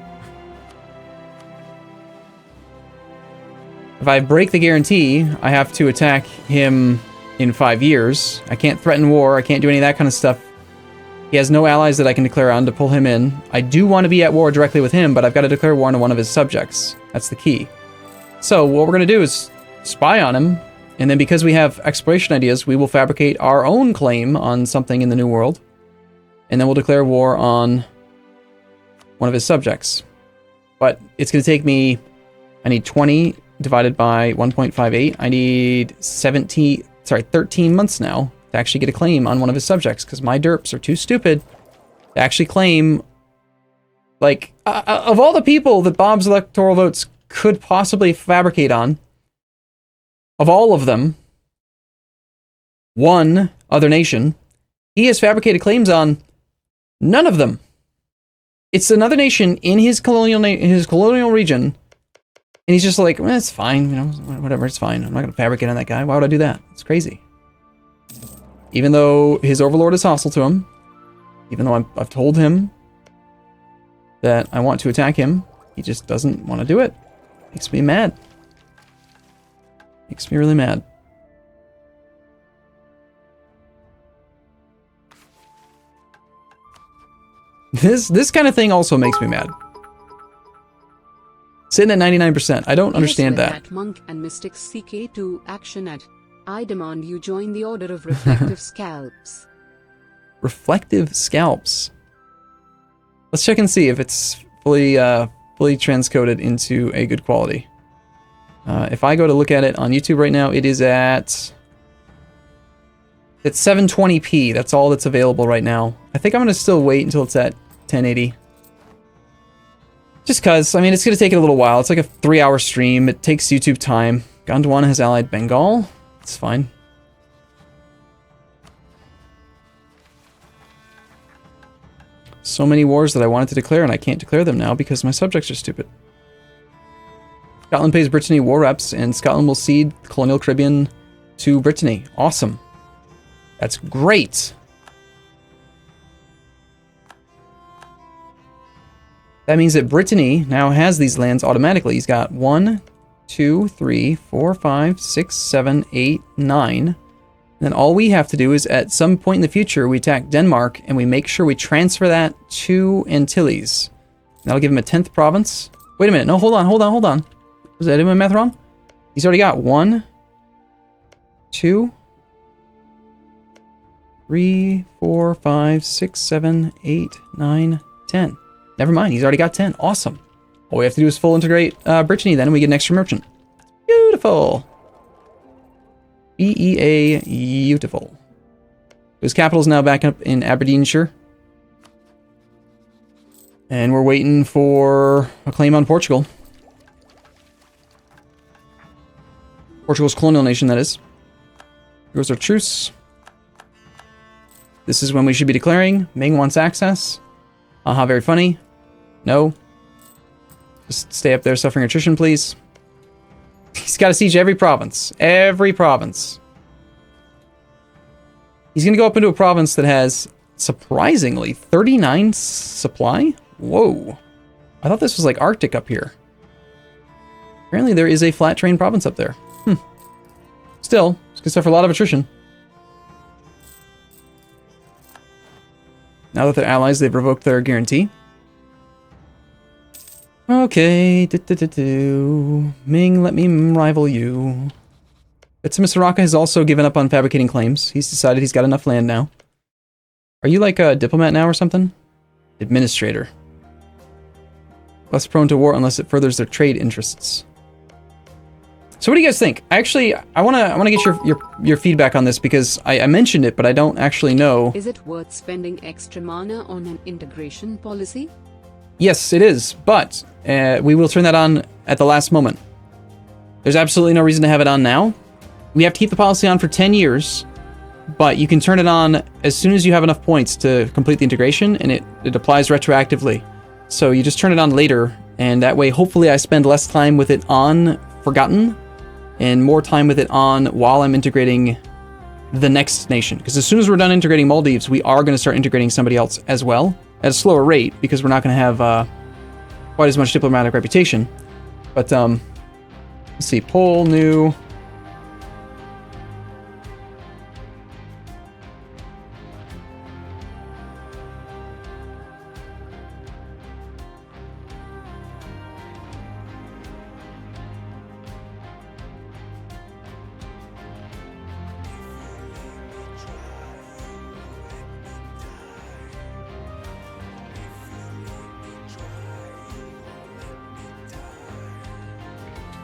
If I break the guarantee, I have to attack him in 5 years. I can't threaten war, I can't do any of that kind of stuff. He has no allies that I can declare on to pull him in. I do want to be at war directly with him, but I've got to declare war on one of his subjects. That's the key. So what we're going to do is spy on him, and then because we have exploration ideas, we will fabricate our own claim on something in the New World, and then we'll declare war on one of his subjects. But it's going to take me... I need 20 divided by 1.58. I need 13 months now to actually get a claim on one of his subjects, because my derps are too stupid to actually claim, like, of all the people that Bob's electoral votes could possibly fabricate on, of all of them, one other nation, he has fabricated claims on none of them. It's another nation in his colonial region, and he's just like, well, it's fine, you know, whatever, it's fine. I'm not going to fabricate on that guy. Why would I do that? It's crazy. Even though his overlord is hostile to him, even though I've told him that I want to attack him, he just doesn't want to do it. Makes me mad. Makes me really mad. This kind of thing also makes me mad. Sitting at 99%. I don't understand that. Monk and Mystic CK2 action at. I demand you join the Order of Reflective Scalps. Reflective Scalps. Let's check and see if it's fully transcoded into a good quality. If I go to look at it on YouTube right now, it is at... It's 720p. That's all that's available right now. I think I'm going to still wait until it's at 1080. Just cause, I mean, it's going to take it a little while. It's like a 3-hour stream. It takes YouTube time. Gondwana has allied Bengal. It's fine. So many wars that I wanted to declare and I can't declare them now because my subjects are stupid. Scotland pays Brittany war reps and Scotland will cede colonial Caribbean to Brittany. Awesome. That's great. That means that Brittany now has these lands automatically. He's got 1, 2, 3, 4, 5, 6, 7, 8, 9. And then all we have to do is at some point in the future, we attack Denmark and we make sure we transfer that to Antilles. That'll give him a 10th province. Wait a minute. No, hold on. Was I doing my math wrong? He's already got 1, 2, 3, 4, 5, 6, 7, 8, 9, 10. Never mind, he's already got 10. Awesome. All we have to do is full integrate Brittany then and we get an extra merchant. Beautiful. BEA beautiful. His capital's now back up in Aberdeenshire. And we're waiting for a claim on Portugal. Portugal's colonial nation, that is. Here goes our truce. This is when we should be declaring. Ming wants access. Aha, very funny. No. Just stay up there suffering attrition, please. He's got to siege every province. Every province. He's going to go up into a province that has, surprisingly, 39 supply? Whoa. I thought this was like Arctic up here. Apparently there is a flat terrain province up there. Still, it's going to suffer a lot of attrition. Now that they're allies, they've revoked their guarantee. Okay, Ming, let me rival you. Mitsumisaraka has also given up on fabricating claims. He's decided he's got enough land now. Are you like a diplomat now or something? Administrator. Less prone to war unless it furthers their trade interests. So what do you guys think? I want to get your feedback on this because I mentioned it, but I don't actually know. Is it worth spending extra mana on an integration policy? Yes, it is, but we will turn that on at the last moment. There's absolutely no reason to have it on now. We have to keep the policy on for 10 years, but you can turn it on as soon as you have enough points to complete the integration, and it applies retroactively. So you just turn it on later, and that way hopefully I spend less time with it on Forgotten, and more time with it on while I'm integrating the next nation. Because as soon as we're done integrating Maldives, we are going to start integrating somebody else as well, at a slower rate, because we're not going to have quite as much diplomatic reputation. But, let's see, poll, new...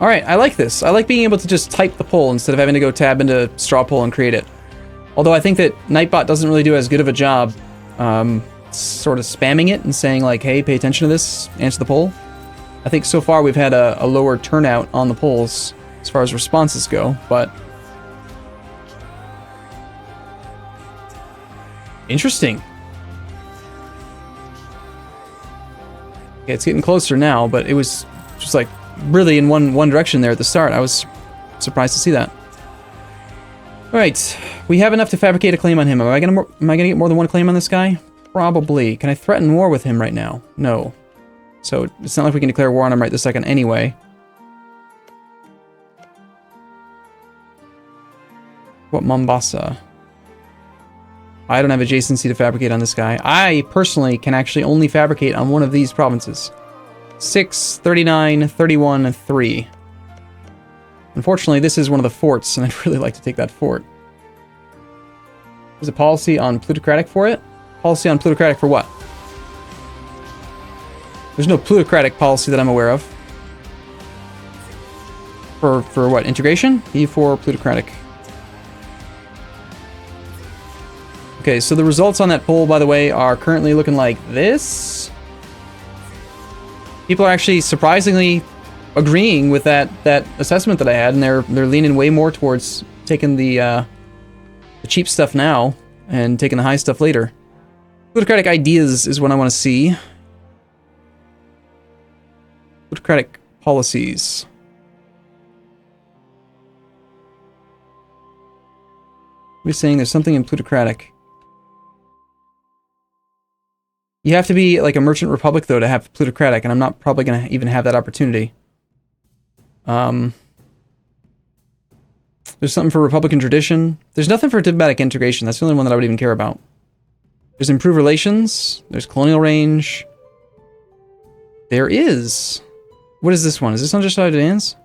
Alright, I like this. I like being able to just type the poll instead of having to go tab into straw poll and create it. Although I think that Nightbot doesn't really do as good of a job sort of spamming it and saying like, hey, pay attention to this, answer the poll. I think so far we've had a lower turnout on the polls as far as responses go, but... Interesting. Okay, it's getting closer now, but it was just like really in one direction there at the start. I was surprised to see that. Alright, we have enough to fabricate a claim on him. Am I gonna get more than one claim on this guy? Probably. Can I threaten war with him right now? No. So, it's not like we can declare war on him right this second anyway. What Mombasa? I don't have adjacency to fabricate on this guy. I, personally, can actually only fabricate on one of these provinces. 6, 39, 31, and 3. Unfortunately, this is one of the forts, and I'd really like to take that fort. There's a policy on plutocratic for it? Policy on plutocratic for what? There's no plutocratic policy that I'm aware of. For what? Integration? EU4 plutocratic. Okay, so the results on that poll, by the way, are currently looking like this. People are actually surprisingly agreeing with that assessment that I had, and they're leaning way more towards taking the cheap stuff now and taking the high stuff later. Plutocratic ideas is what I want to see. Plutocratic policies. We're saying there's something in plutocratic. You have to be like a merchant republic, though, to have plutocratic, and I'm not probably going to even have that opportunity. There's something for Republican tradition. There's nothing for diplomatic integration. That's the only one that I would even care about. There's improved relations. There's colonial range. There is. What is this one? Is this unjustified demands?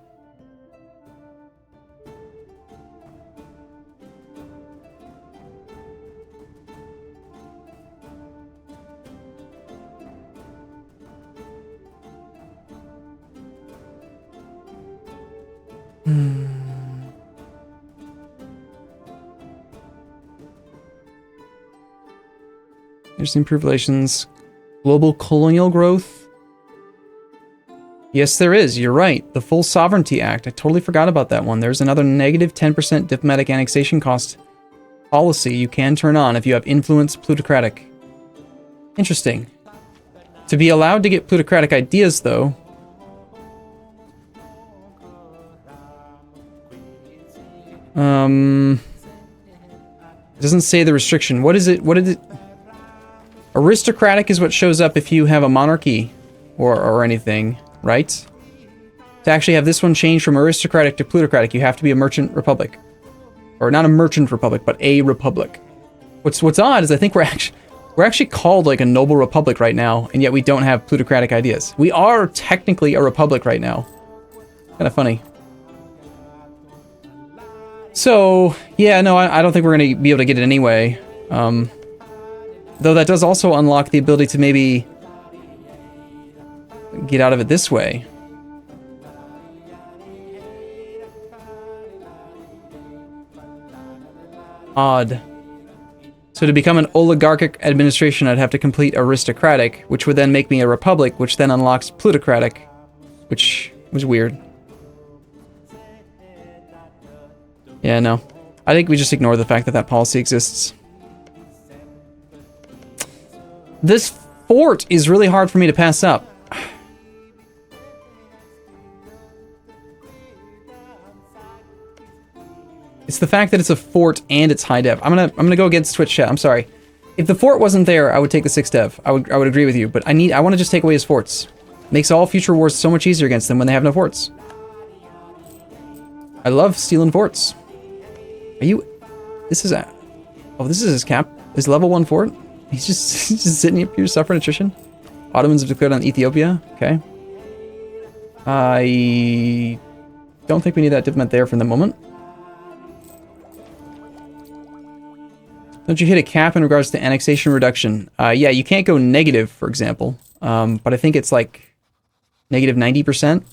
There's improved relations. Global colonial growth. Yes, there is. You're right. The Full Sovereignty Act. I totally forgot about that one. There's another negative 10% diplomatic annexation cost policy you can turn on if you have influence plutocratic. Interesting. To be allowed to get plutocratic ideas, though, it doesn't say the restriction. What is it? What did it? Aristocratic is what shows up if you have a monarchy or anything, right? To actually have this one change from aristocratic to plutocratic, you have to be a merchant republic. Or not a merchant republic, but a republic. What's odd is I think we're actually called like a noble republic right now, and yet we don't have plutocratic ideas. We are technically a republic right now. Kind of funny. So, yeah, no, I don't think we're going to be able to get it anyway. Though that does also unlock the ability to maybe get out of it this way. Odd. So to become an oligarchic administration, I'd have to complete aristocratic, which would then make me a republic, which then unlocks plutocratic, which was weird. Yeah, no. I think we just ignore the fact that that policy exists. This fort is really hard for me to pass up. It's the fact that it's a fort and it's high dev. I'm gonna go against Twitch chat. I'm sorry. If the fort wasn't there, I would take the 6 dev. I would agree with you, but I want to just take away his forts. Makes all future wars so much easier against them when they have no forts. I love stealing forts. Are you? This is a. Oh, this is his cap. His level 1 fort. He's just sitting up here suffering attrition. Ottomans have declared on Ethiopia. Okay. I don't think we need that diplomat there for the moment. Don't you hit a cap in regards to annexation reduction? Yeah, you can't go negative, for example. But I think it's like negative 90%.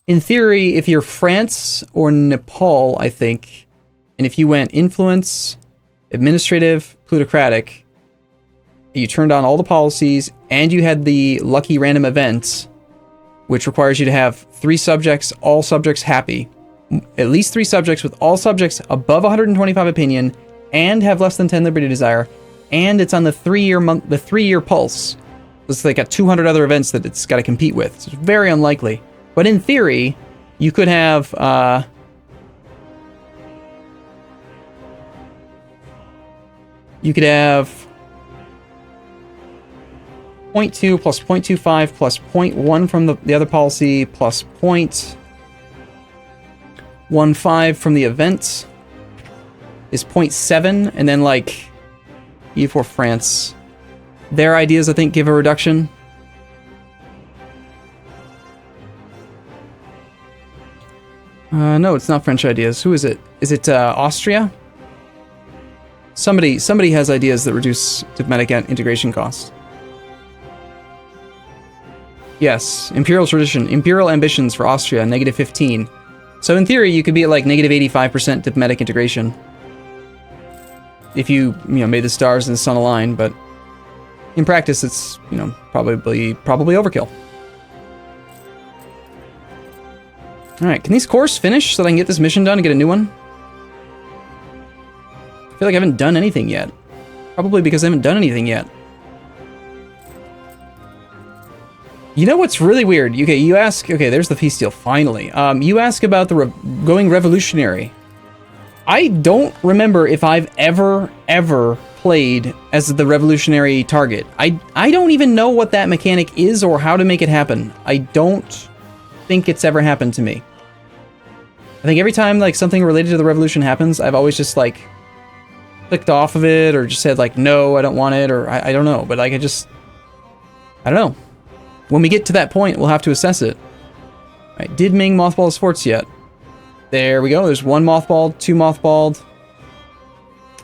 In theory, if you're France or Nepal, I think, and if you went influence, administrative, plutocratic, you turned on all the policies, and you had the lucky random event, which requires you to have 3 subjects, all subjects happy. At least 3 subjects with all subjects above 125 opinion, and have less than 10 liberty desire, and it's on the 3-year pulse. It's like got 200 other events that it's got to compete with. So it's very unlikely. But in theory, you could have You could have 0.2 plus 0.25 plus 0.1 from the other policy plus 0.15 from the event is 0.7, and then like EU4 France. Their ideas, I think, give a reduction. No, it's not French ideas. Who is it? Is it Austria? Somebody has ideas that reduce diplomatic integration costs. Yes, Imperial tradition. Imperial ambitions for Austria, -15. So in theory, you could be at like -85% diplomatic integration. If you made the stars and the sun align, but in practice, it's, probably overkill. Alright, can these cores finish so that I can get this mission done and get a new one? I feel like I haven't done anything yet. Probably because I haven't done anything yet. You know what's really weird? Okay, you ask... Okay, there's the peace deal, finally. You ask about the going revolutionary. I don't remember if I've ever played as the revolutionary target. I don't even know what that mechanic is or how to make it happen. I don't think it's ever happened to me. I think every time like something related to the revolution happens, I've always just like clicked off of it or just said like, no, I don't want it, or I don't know, but like I don't know. When we get to that point, we'll have to assess it. All right, did Ming mothball his forts yet? There we go. There's one mothballed, two mothballed.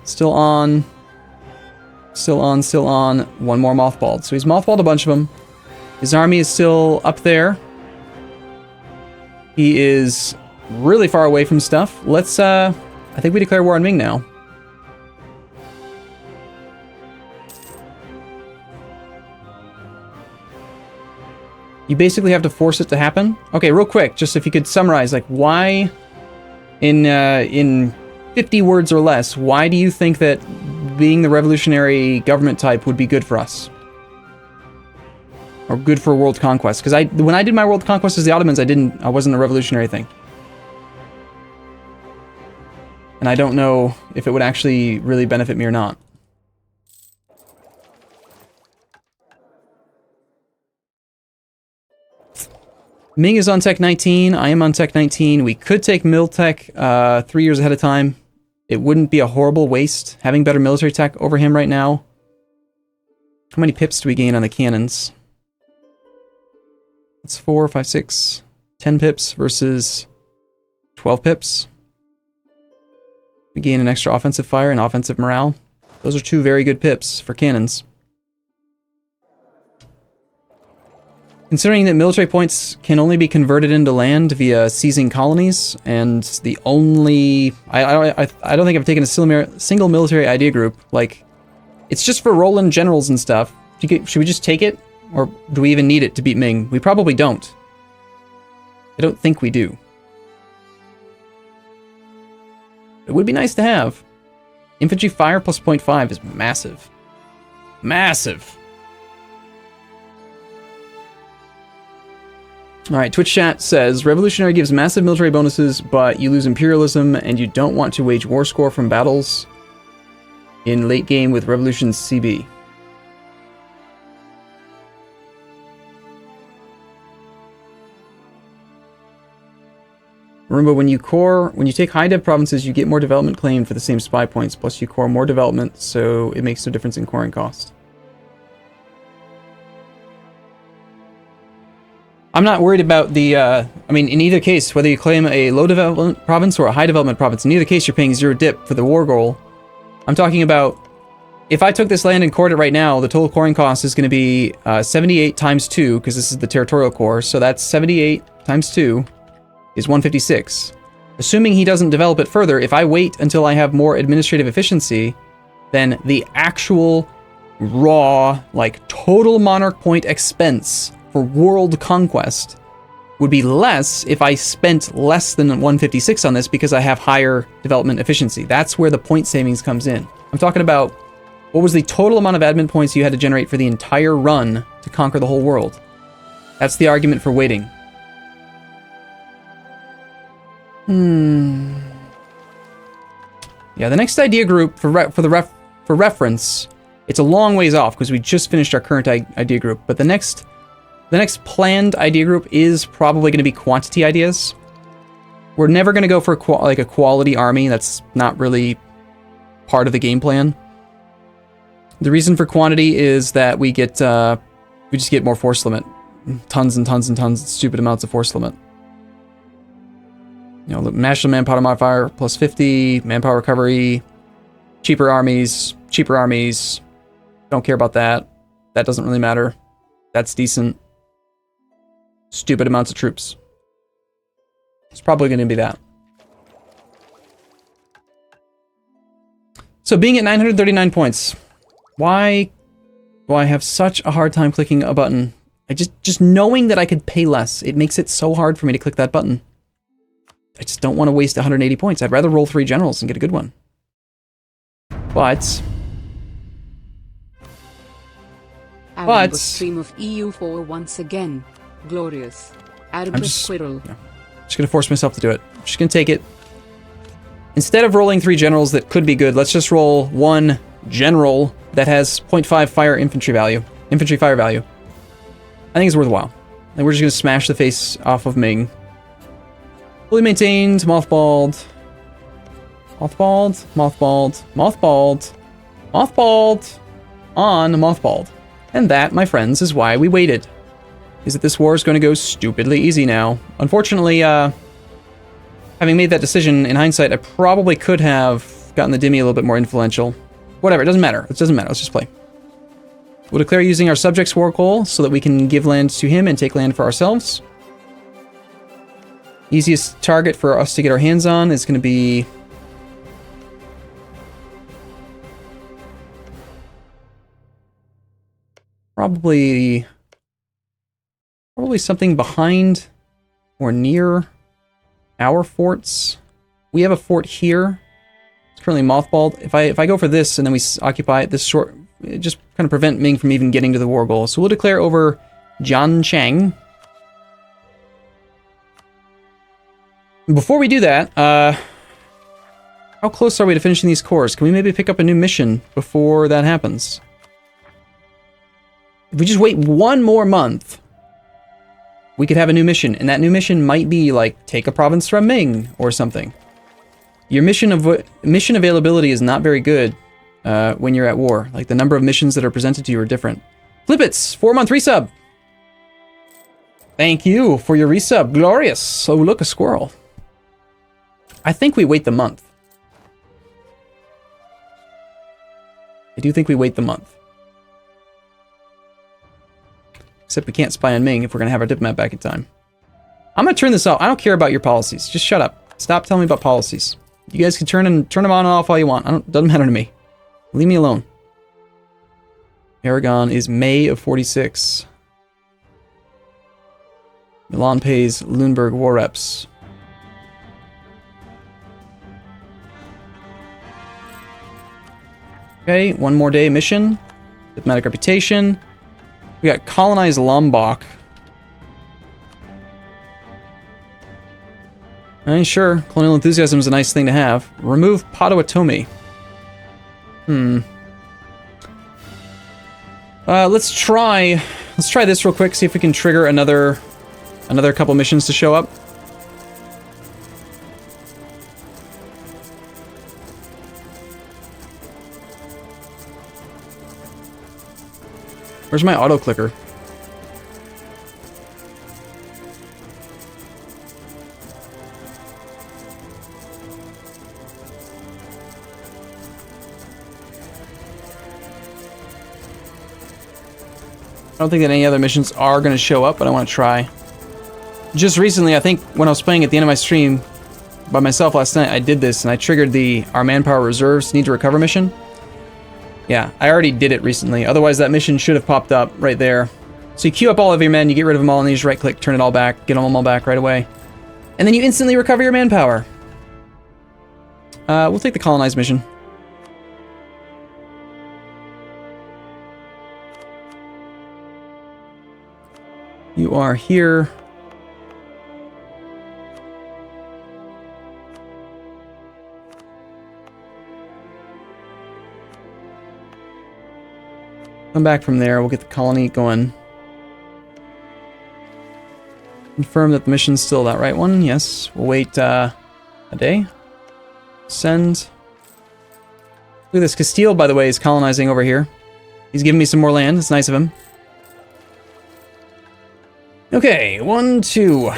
Still on. Still on, still on. One more mothballed. So he's mothballed a bunch of them. His army is still up there. He is really far away from stuff. Let's, I think we declare war on Ming now. You basically have to force it to happen. Okay, real quick, just if you could summarize, like, why, in 50 words or less, why do you think that being the revolutionary government type would be good for us? Or good for world conquest? Because when I did my world conquest as the Ottomans, I wasn't a revolutionary thing. And I don't know if it would actually really benefit me or not. Ming is on Tech 19, I am on Tech 19. We could take Mil Tech 3 years ahead of time. It wouldn't be a horrible waste having better military tech over him right now. How many pips do we gain on the cannons? It's 4, 5, 6, 10 pips versus 12 pips. We gain an extra offensive fire and offensive morale. Those are two very good pips for cannons. Considering that military points can only be converted into land via seizing colonies, and the only... I don't think I've taken a single military idea group. Like, it's just for rolling generals and stuff. Should we just take it? Or do we even need it to beat Ming? We probably don't. I don't think we do. It would be nice to have. Infantry fire plus 0.5 is massive. Massive! Alright, Twitch chat says, Revolutionary gives massive military bonuses, but you lose imperialism, and you don't want to wage war score from battles in late game with Revolution CB. Arumba, when you take high dev provinces, you get more development claimed for the same spy points, plus you core more development, so it makes no difference in coring cost. I'm not worried about the, I mean, in either case, whether you claim a low development province or a high development province, in either case you're paying 0 dip for the war goal. I'm talking about, if I took this land and cored it right now, the total coring cost is going to be 78 times 2, because this is the territorial core, so that's 78 times 2 is 156. Assuming he doesn't develop it further, if I wait until I have more administrative efficiency, then the actual raw, like, total monarch point expense for world conquest would be less if I spent less than 156 on this because I have higher development efficiency. That's where the point savings comes in. I'm talking about what was the total amount of admin points you had to generate for the entire run to conquer the whole world. That's the argument for waiting. Yeah, the next idea group for for reference, it's a long ways off because we just finished our current idea group. But the next planned idea group is probably going to be quantity ideas. We're never going to go for a quality army. That's not really part of the game plan. The reason for quantity is that we just get more force limit. Tons and tons and tons of stupid amounts of force limit. You know, the national manpower modifier plus 50, manpower recovery, cheaper armies. Don't care about that. That doesn't really matter. That's decent. Stupid amounts of troops. It's probably going to be that. So being at 939 points, why do I have such a hard time clicking a button? I just knowing that I could pay less, it makes it so hard for me to click that button. I just don't want to waste 180 points. I'd rather roll 3 generals and get a good one. But Arumba stream of EU4 once again. Glorious. Arumba squirrel. Yeah, just gonna force myself to do it. Just gonna take it. Instead of rolling 3 generals that could be good, let's just roll 1 general that has 0.5 infantry fire value. I think it's worthwhile. And we're just gonna smash the face off of Ming. Fully maintained, mothballed. Mothballed, mothballed, mothballed, mothballed, on mothballed. And that, my friends, is why we waited. Is that this war is going to go stupidly easy now. Unfortunately, having made that decision in hindsight, I probably could have gotten the Dhimmi a little bit more influential. Whatever, it doesn't matter. It doesn't matter. Let's just play. We'll declare using our subject's war goal so that we can give land to him and take land for ourselves. Easiest target for us to get our hands on is going to be probably something behind or near our forts. We have a fort here. It's currently mothballed. If I go for this and then we occupy it, it just kind of prevent Ming from even getting to the war goal. So we'll declare over Jiancheng. Before we do that, how close are we to finishing these cores? Can we maybe pick up a new mission before that happens? If we just wait 1 more month, we could have a new mission, and that new mission might be like take a province from Ming or something. Your mission availability is not very good when you're at war. Like the number of missions that are presented to you are different. Flippits, 4-month resub. Thank you for your resub, glorious. Oh, look, a squirrel. I think we wait the month. I do think we wait the month. Except we can't spy on Ming if we're going to have our diplomat back in time. I'm going to turn this off. I don't care about your policies. Just shut up. Stop telling me about policies. You guys can turn them on and off all you want. Doesn't matter to me. Leave me alone. Aragon is May of 46. Milan pays Lüneburg war reps. Okay, 1 more day mission. Diplomatic reputation. We got colonized Lombok. Sure, colonial enthusiasm is a nice thing to have. Remove Potawatomi. Let's try this real quick. See if we can trigger another couple missions to show up. Where's my auto clicker? I don't think that any other missions are going to show up, but I want to try. Just recently, I think when I was playing at the end of my stream by myself last night, I did this and I triggered our manpower reserves need to recover mission. Yeah, I already did it recently. Otherwise, that mission should have popped up right there. So you queue up all of your men, you get rid of them all, and then you just right-click, turn it all back, get them all back right away. And then you instantly recover your manpower. We'll take the colonized mission. You are here. Come back from there. We'll get the colony going. Confirm that the mission's still that right one. Yes. We'll wait a day. Send. Look at this. Castile, by the way, is colonizing over here. He's giving me some more land. It's nice of him. Okay, 1, 2.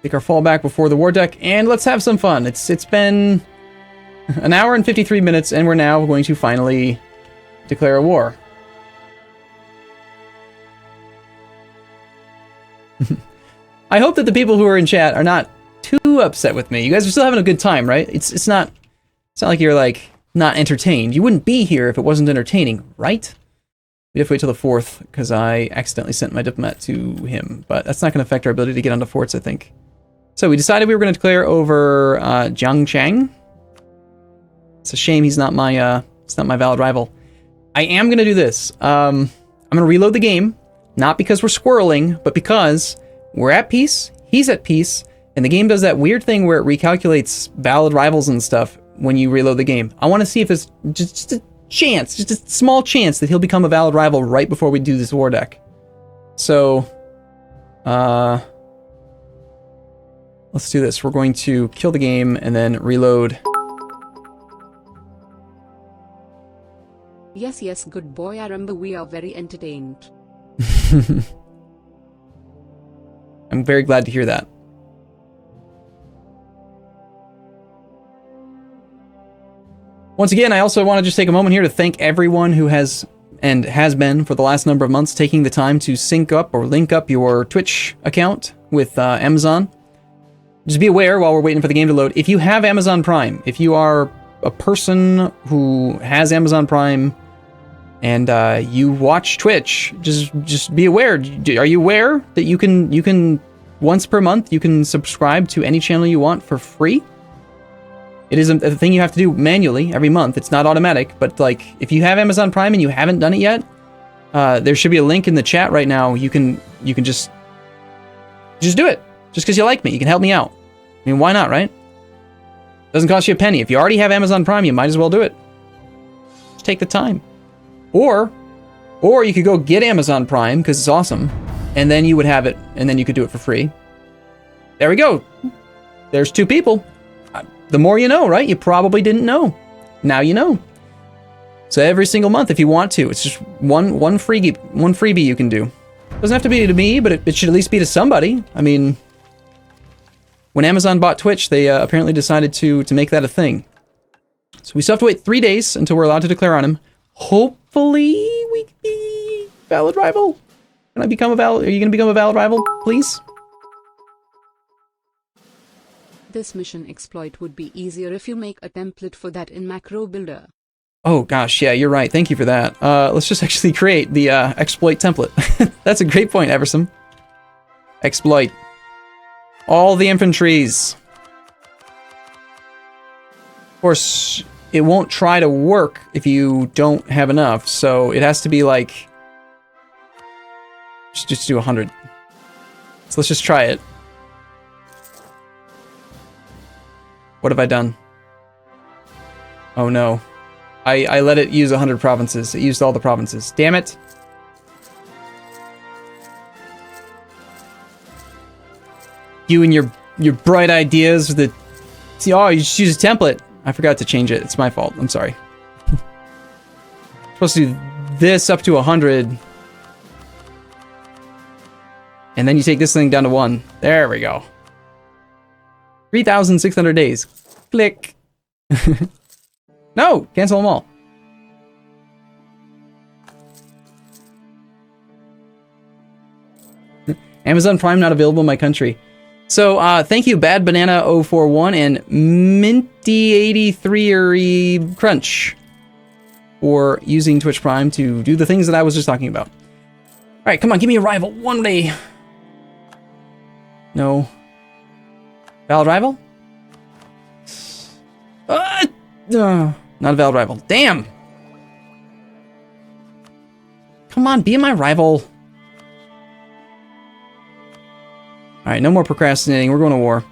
Take our fall back before the war deck, and let's have some fun. It's been an hour and 53 minutes, and we're now going to finally declare a war. I hope that the people who are in chat are not too upset with me. You guys are still having a good time, right? It's not like you're like not entertained. You wouldn't be here if it wasn't entertaining, right? We have to wait till the 4th because I accidentally sent my diplomat to him, but that's not going to affect our ability to get onto forts, I think. So we decided we were going to declare over Jiangchang. It's a shame he's not my valid rival. I am going to do this. I'm going to reload the game, not because we're squirreling, but because we're at peace, he's at peace, and the game does that weird thing where it recalculates valid rivals and stuff when you reload the game. I want to see if there's just a chance, just a small chance that he'll become a valid rival right before we do this war deck. So, let's do this. We're going to kill the game and then reload. Yes, yes, good boy Arumba, we are very entertained. I'm very glad to hear that. Once again, I also want to just take a moment here to thank everyone who has been for the last number of months taking the time to sync up or link up your Twitch account with Amazon. Just be aware while we're waiting for the game to load, if you have Amazon Prime, if you are a person who has Amazon Prime and you watch Twitch, just be aware. Are you aware that you can once per month you can subscribe to any channel you want for free? It is a thing you have to do manually every month. It's not automatic, but like if you have Amazon Prime and you haven't done it yet, there should be a link in the chat right now. You can just do it. Just because you like me, you can help me out. I mean, why not, right? Doesn't cost you a penny. If you already have Amazon Prime, you might as well do it. Just take the time. Or you could go get Amazon Prime because it's awesome, and then you would have it, and then you could do it for free. There we go. There's 2 people. The more you know, right? You probably didn't know. Now you know. So every single month, if you want to, it's just one freebie you can do. Doesn't have to be to me, but it should at least be to somebody. I mean, when Amazon bought Twitch, they apparently decided to make that a thing. So we still have to wait 3 days until we're allowed to declare on him. Hopefully, we can be valid rival. Are you going to become a valid rival, please? This mission exploit would be easier if you make a template for that in Macro Builder. Oh gosh, yeah, you're right. Thank you for that. Let's just actually create the exploit template. That's a great point, Eversome. Exploit. All the infantries. Of course, it won't try to work if you don't have enough, so it has to be like... Just do 100. So let's just try it. What have I done? Oh no. I let it use 100 provinces. It used all the provinces. Damn it. You and your bright ideas that... See, oh, you just use a template. I forgot to change it. It's my fault. I'm sorry. Supposed to do this up to 100. And then you take this thing down to 1. There we go. 3,600 days. Click. No! Cancel them all. Amazon Prime not available in my country. So, thank you, Bad Banana 041 and Minty83 Crunch for using Twitch Prime to do the things that I was just talking about. Alright, come on, give me a rival. One day. No. Valid rival? Not a valid rival. Damn! Come on, be my rival. Alright, no more procrastinating. We're going to war.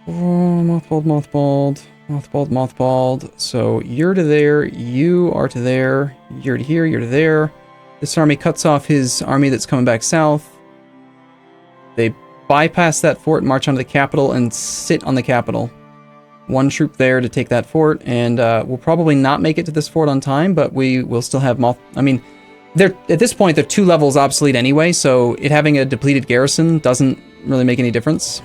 Oh, mothballed. Mothballed, mothballed. So you're to there, you are to there, you're to here, you're to there. This army cuts off his army that's coming back south. They bypass that fort, march onto the capital, and sit on the capital. One troop there to take that fort, and we'll probably not make it to this fort on time, but we will still have I mean, they're at this point, they're 2 levels obsolete anyway, so it having a depleted garrison doesn't really make any difference.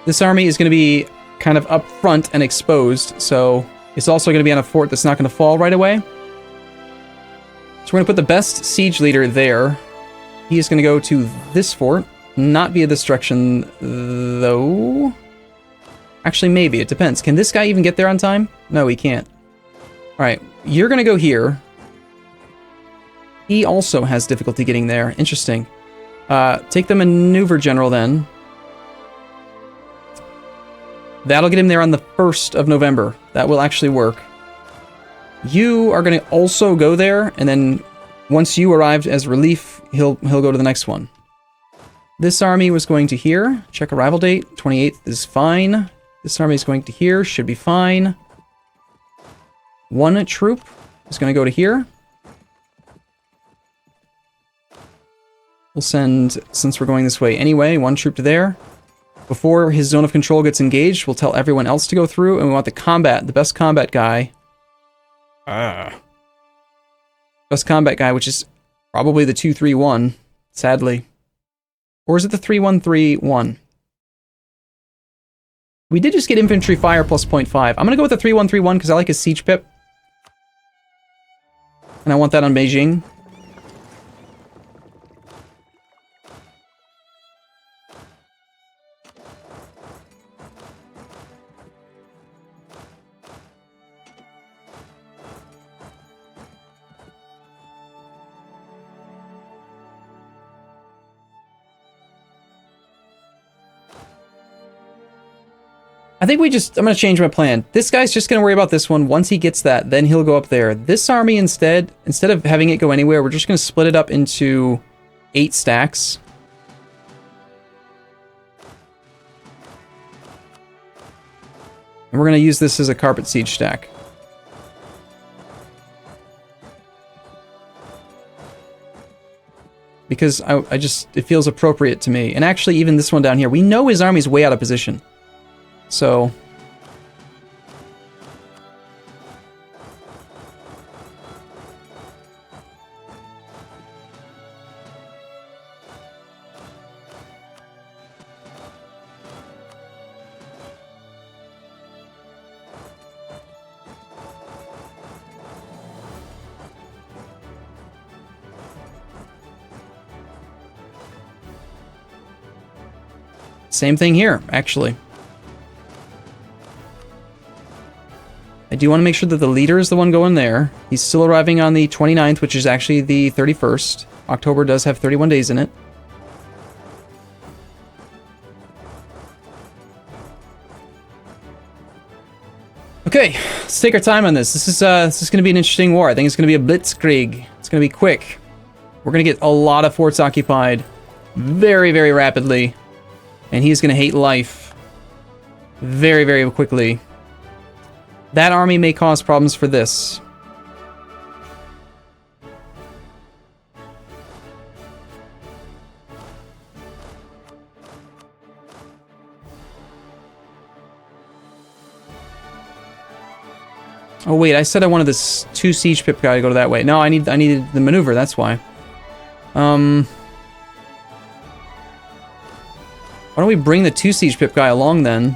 This army is going to be kind of up front and exposed, so it's also going to be on a fort that's not going to fall right away. So we're going to put the best siege leader there. He is going to go to this fort, not via this direction, though. Actually, maybe. It depends. Can this guy even get there on time? No, he can't. Alright, you're going to go here. He also has difficulty getting there. Interesting. Take the maneuver general then. That'll get him there on the 1st of November. That will actually work. You are going to also go there, and then once you arrived as relief, he'll go to the next one. This army was going to here. Check arrival date. 28th is fine. This army is going to here. Should be fine. One troop is going to go to here. We'll send, since we're going this way anyway, one troop to there. Before his zone of control gets engaged, we'll tell everyone else to go through, and we want the best combat guy. Best combat guy, which is probably the 231, sadly. Or is it the 3131? We did just get infantry fire plus 0.5. I'm going to go with the 3131 because I like his siege pip. And I want that on Beijing. I think I'm going to change my plan. This guy's just going to worry about this one. Once he gets that, then he'll go up there. This army instead of having it go anywhere, we're just going to split it up into 8 stacks. And we're going to use this as a carpet siege stack. Because it feels appropriate to me. And actually, even this one down here, we know his army's way out of position. So, same thing here, actually. I do want to make sure that the leader is the one going there. He's still arriving on the 29th, which is actually the 31st. October does have 31 days in it. Okay, let's take our time on this. This is going to be an interesting war. I think it's going to be a blitzkrieg. It's going to be quick. We're going to get a lot of forts occupied very, very rapidly. And he's going to hate life very, very quickly. That army may cause problems for this. Oh wait, I said I wanted this 2 siege pip guy to go to that way. No, I needed the maneuver, that's why. Why don't we bring the 2 siege pip guy along then?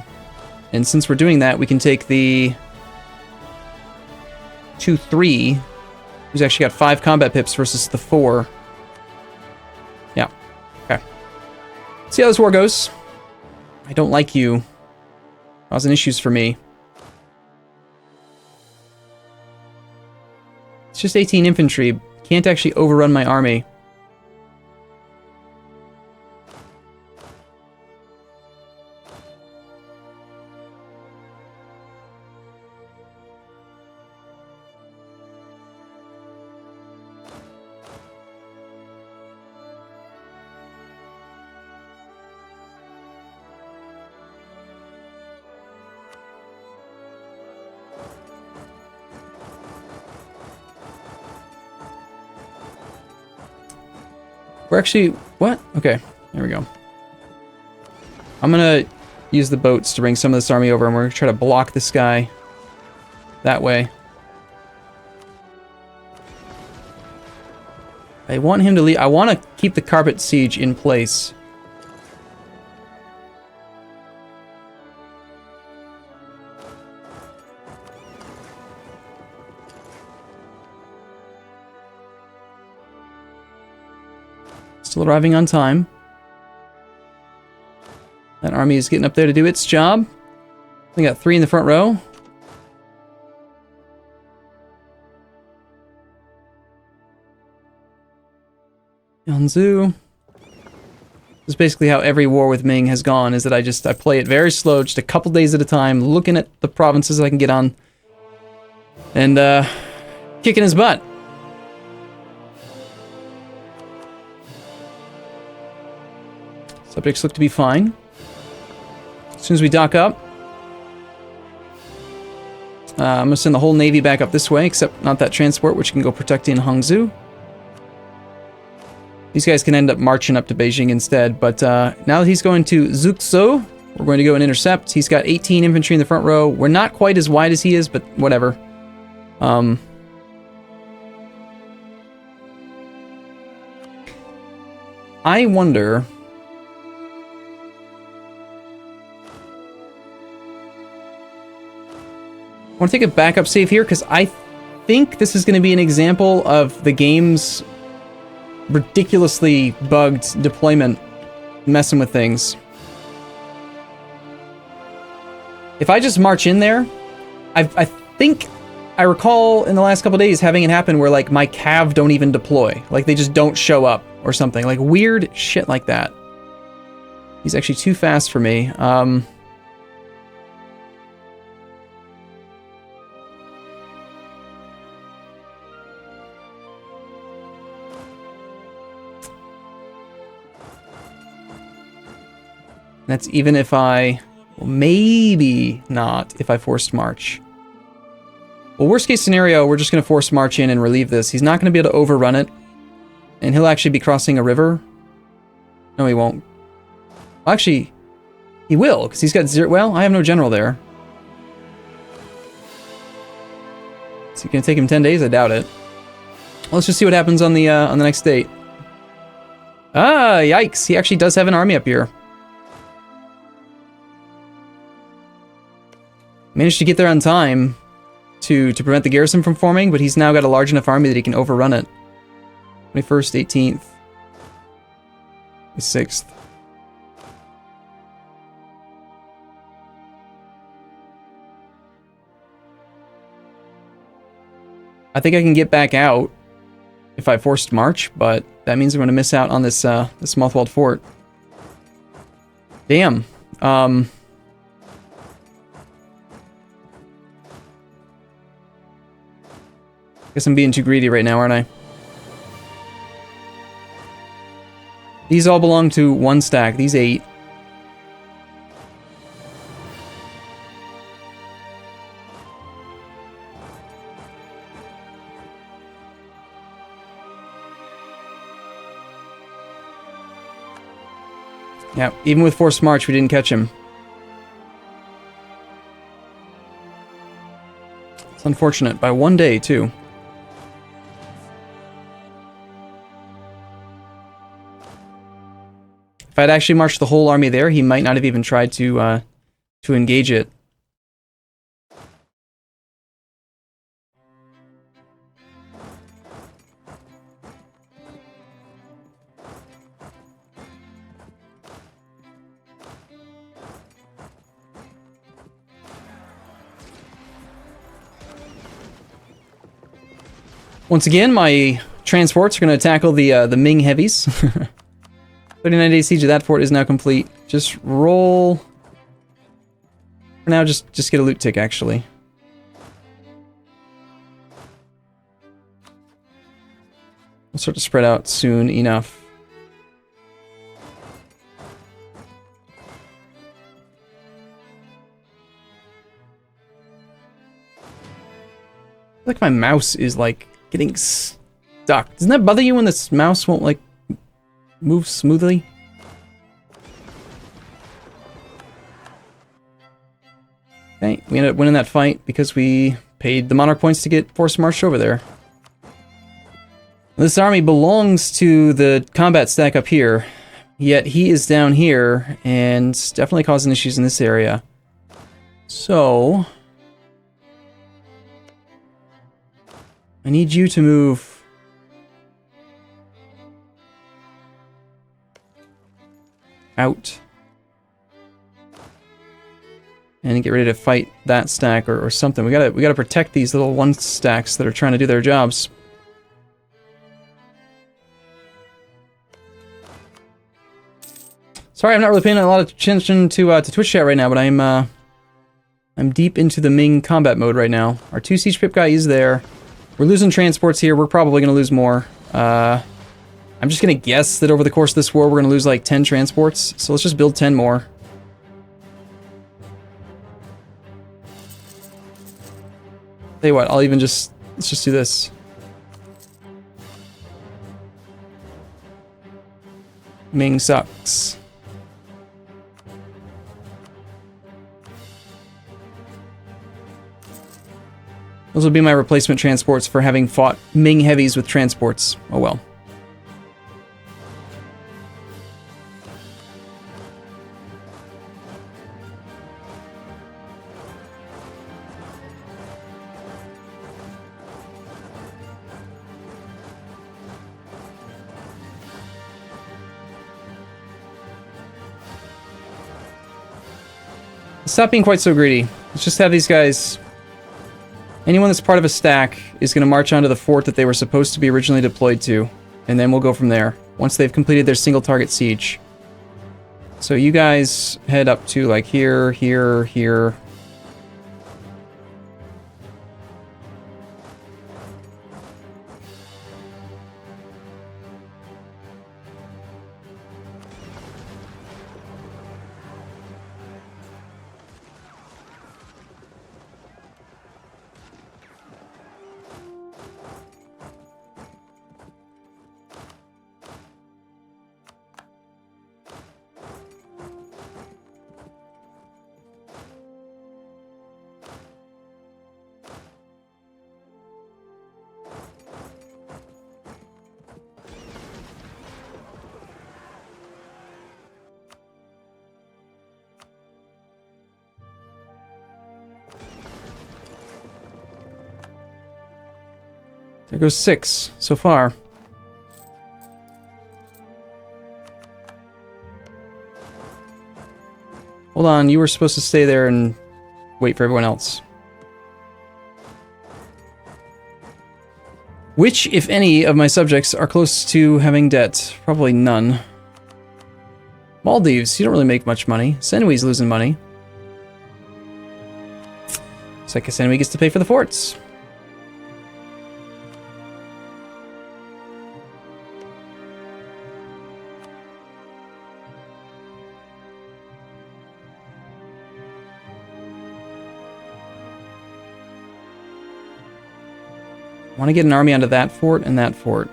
And since we're doing that, we can take the 2-3, who's actually got 5 combat pips versus the 4. Yeah. Okay. See how this war goes. I don't like you. Causing issues for me. It's just 18 infantry. Can't actually overrun my army. We're actually... What? Okay, there we go. I'm gonna use the boats to bring some of this army over, and we're gonna try to block this guy that way. I want him to leave. I want to keep the carpet siege in place. Still arriving on time. That army is getting up there to do its job. We got 3 in the front row. Yanzu. This is basically how every war with Ming has gone, is that I play it very slow, just a couple days at a time, looking at the provinces I can get on, and kicking his butt. Subjects look to be fine. As soon as we dock up, I'm gonna send the whole navy back up this way, except not that transport, which can go protect in Hangzhou. These guys can end up marching up to Beijing instead, but now that he's going to Zhuxi, we're going to go and intercept. He's got 18 infantry in the front row. We're not quite as wide as he is, but whatever. I wonder... I want to take a backup save here, because I think this is going to be an example of the game's ridiculously bugged deployment messing with things. If I just march in there, I think I recall in the last couple days having it happen where like my cav don't even deploy, like they just don't show up or something, like weird shit like that. He's actually too fast for me. That's even if I... Well, maybe not if I forced march. Well, worst case scenario, we're just going to force march in and relieve this. He's not going to be able to overrun it. And he'll actually be crossing a river. No, he won't. Well, actually, he will, because he's got 0... Well, I have no general there. Is it going to take him 10 days? I doubt it. Well, let's just see what happens on the next date. Ah, yikes. He actually does have an army up here. Managed to get there on time to prevent the garrison from forming, but he's now got a large enough army that he can overrun it. 21st, 18th, 6th. I think I can get back out if I forced march, but that means I'm going to miss out on this this mothballed fort. Damn. Guess I'm being too greedy right now, aren't I? These all belong to one stack. These 8. Yeah, even with forced march, we didn't catch him. It's unfortunate. By 1 day, too. If I'd actually marched the whole army there, he might not have even tried to engage it. Once again, my transports are going to tackle the Ming heavies. 39 days siege of that fort is now complete. Just roll. For now, just get a loot tick, actually. We'll start to spread out soon enough. I feel like my mouse is like getting stuck. Doesn't that bother you when this mouse won't like move smoothly. Okay, we ended up winning that fight because we paid the Monarch points to get force march over there. This army belongs to the combat stack up here, yet he is down here and definitely causing issues in this area. So, I need you to move out and get ready to fight that stack or something. We gotta protect these little one stacks that are trying to do their jobs. Sorry, I'm not really paying a lot of attention to Twitch chat right now, but I'm deep into the Ming combat mode right now. Our 2 siege pip guy is there. We're losing transports here. We're probably going to lose more. I'm just going to guess that over the course of this war, we're going to lose like 10 transports. So let's just build 10 more. Tell you what, let's just do this. Ming sucks. Those will be my replacement transports for having fought Ming heavies with transports. Oh well. Stop being quite so greedy. Let's just have these guys... Anyone that's part of a stack is going to march onto the fort that they were supposed to be originally deployed to, and then we'll go from there, once they've completed their single target siege. So you guys head up to, like, here, here, here. There goes 6 so far. Hold on, you were supposed to stay there and wait for everyone else. Which, if any, of my subjects are close to having debt? Probably none. Maldives, you don't really make much money. Senwi's losing money. Looks like Senwi gets to pay for the forts. I want to get an army onto that fort and that fort.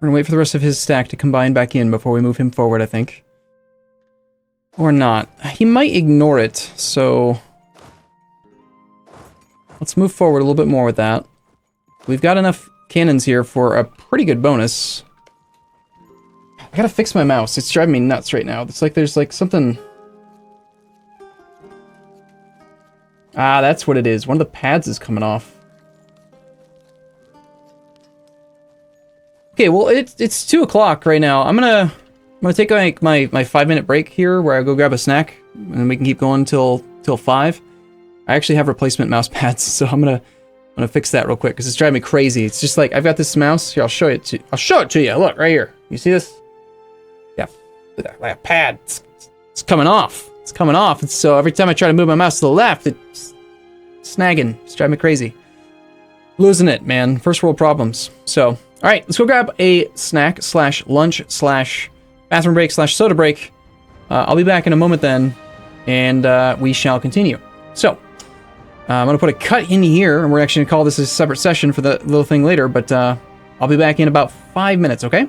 We're going to wait for the rest of his stack to combine back in before we move him forward, I think. Or not. He might ignore it, so... Let's move forward a little bit more with that. We've got enough cannons here for a pretty good bonus. I gotta fix my mouse. It's driving me nuts right now. It's like there's like something... Ah, that's what it is. One of the pads is coming off. Okay, well, it's 2 o'clock right now. I'm gonna take like my 5-minute break here where I go grab a snack and we can keep going till 5. I actually have replacement mouse pads, so I'm gonna fix that real quick because it's driving me crazy. It's just like I've got this mouse here. I'll show it to you. Look right here. You see this? Yeah, like a pad. It's coming off. It's coming off. And so every time I try to move my mouse to the left, it's snagging. It's driving me crazy. Losing it, man. First world problems. So, all right, let's go grab a snack / lunch / bathroom break / soda break. I'll be back in a moment then. and we shall continue. So, I'm going to put a cut in here, and we're actually going to call this a separate session for the little thing later, but I'll be back in about 5 minutes, okay?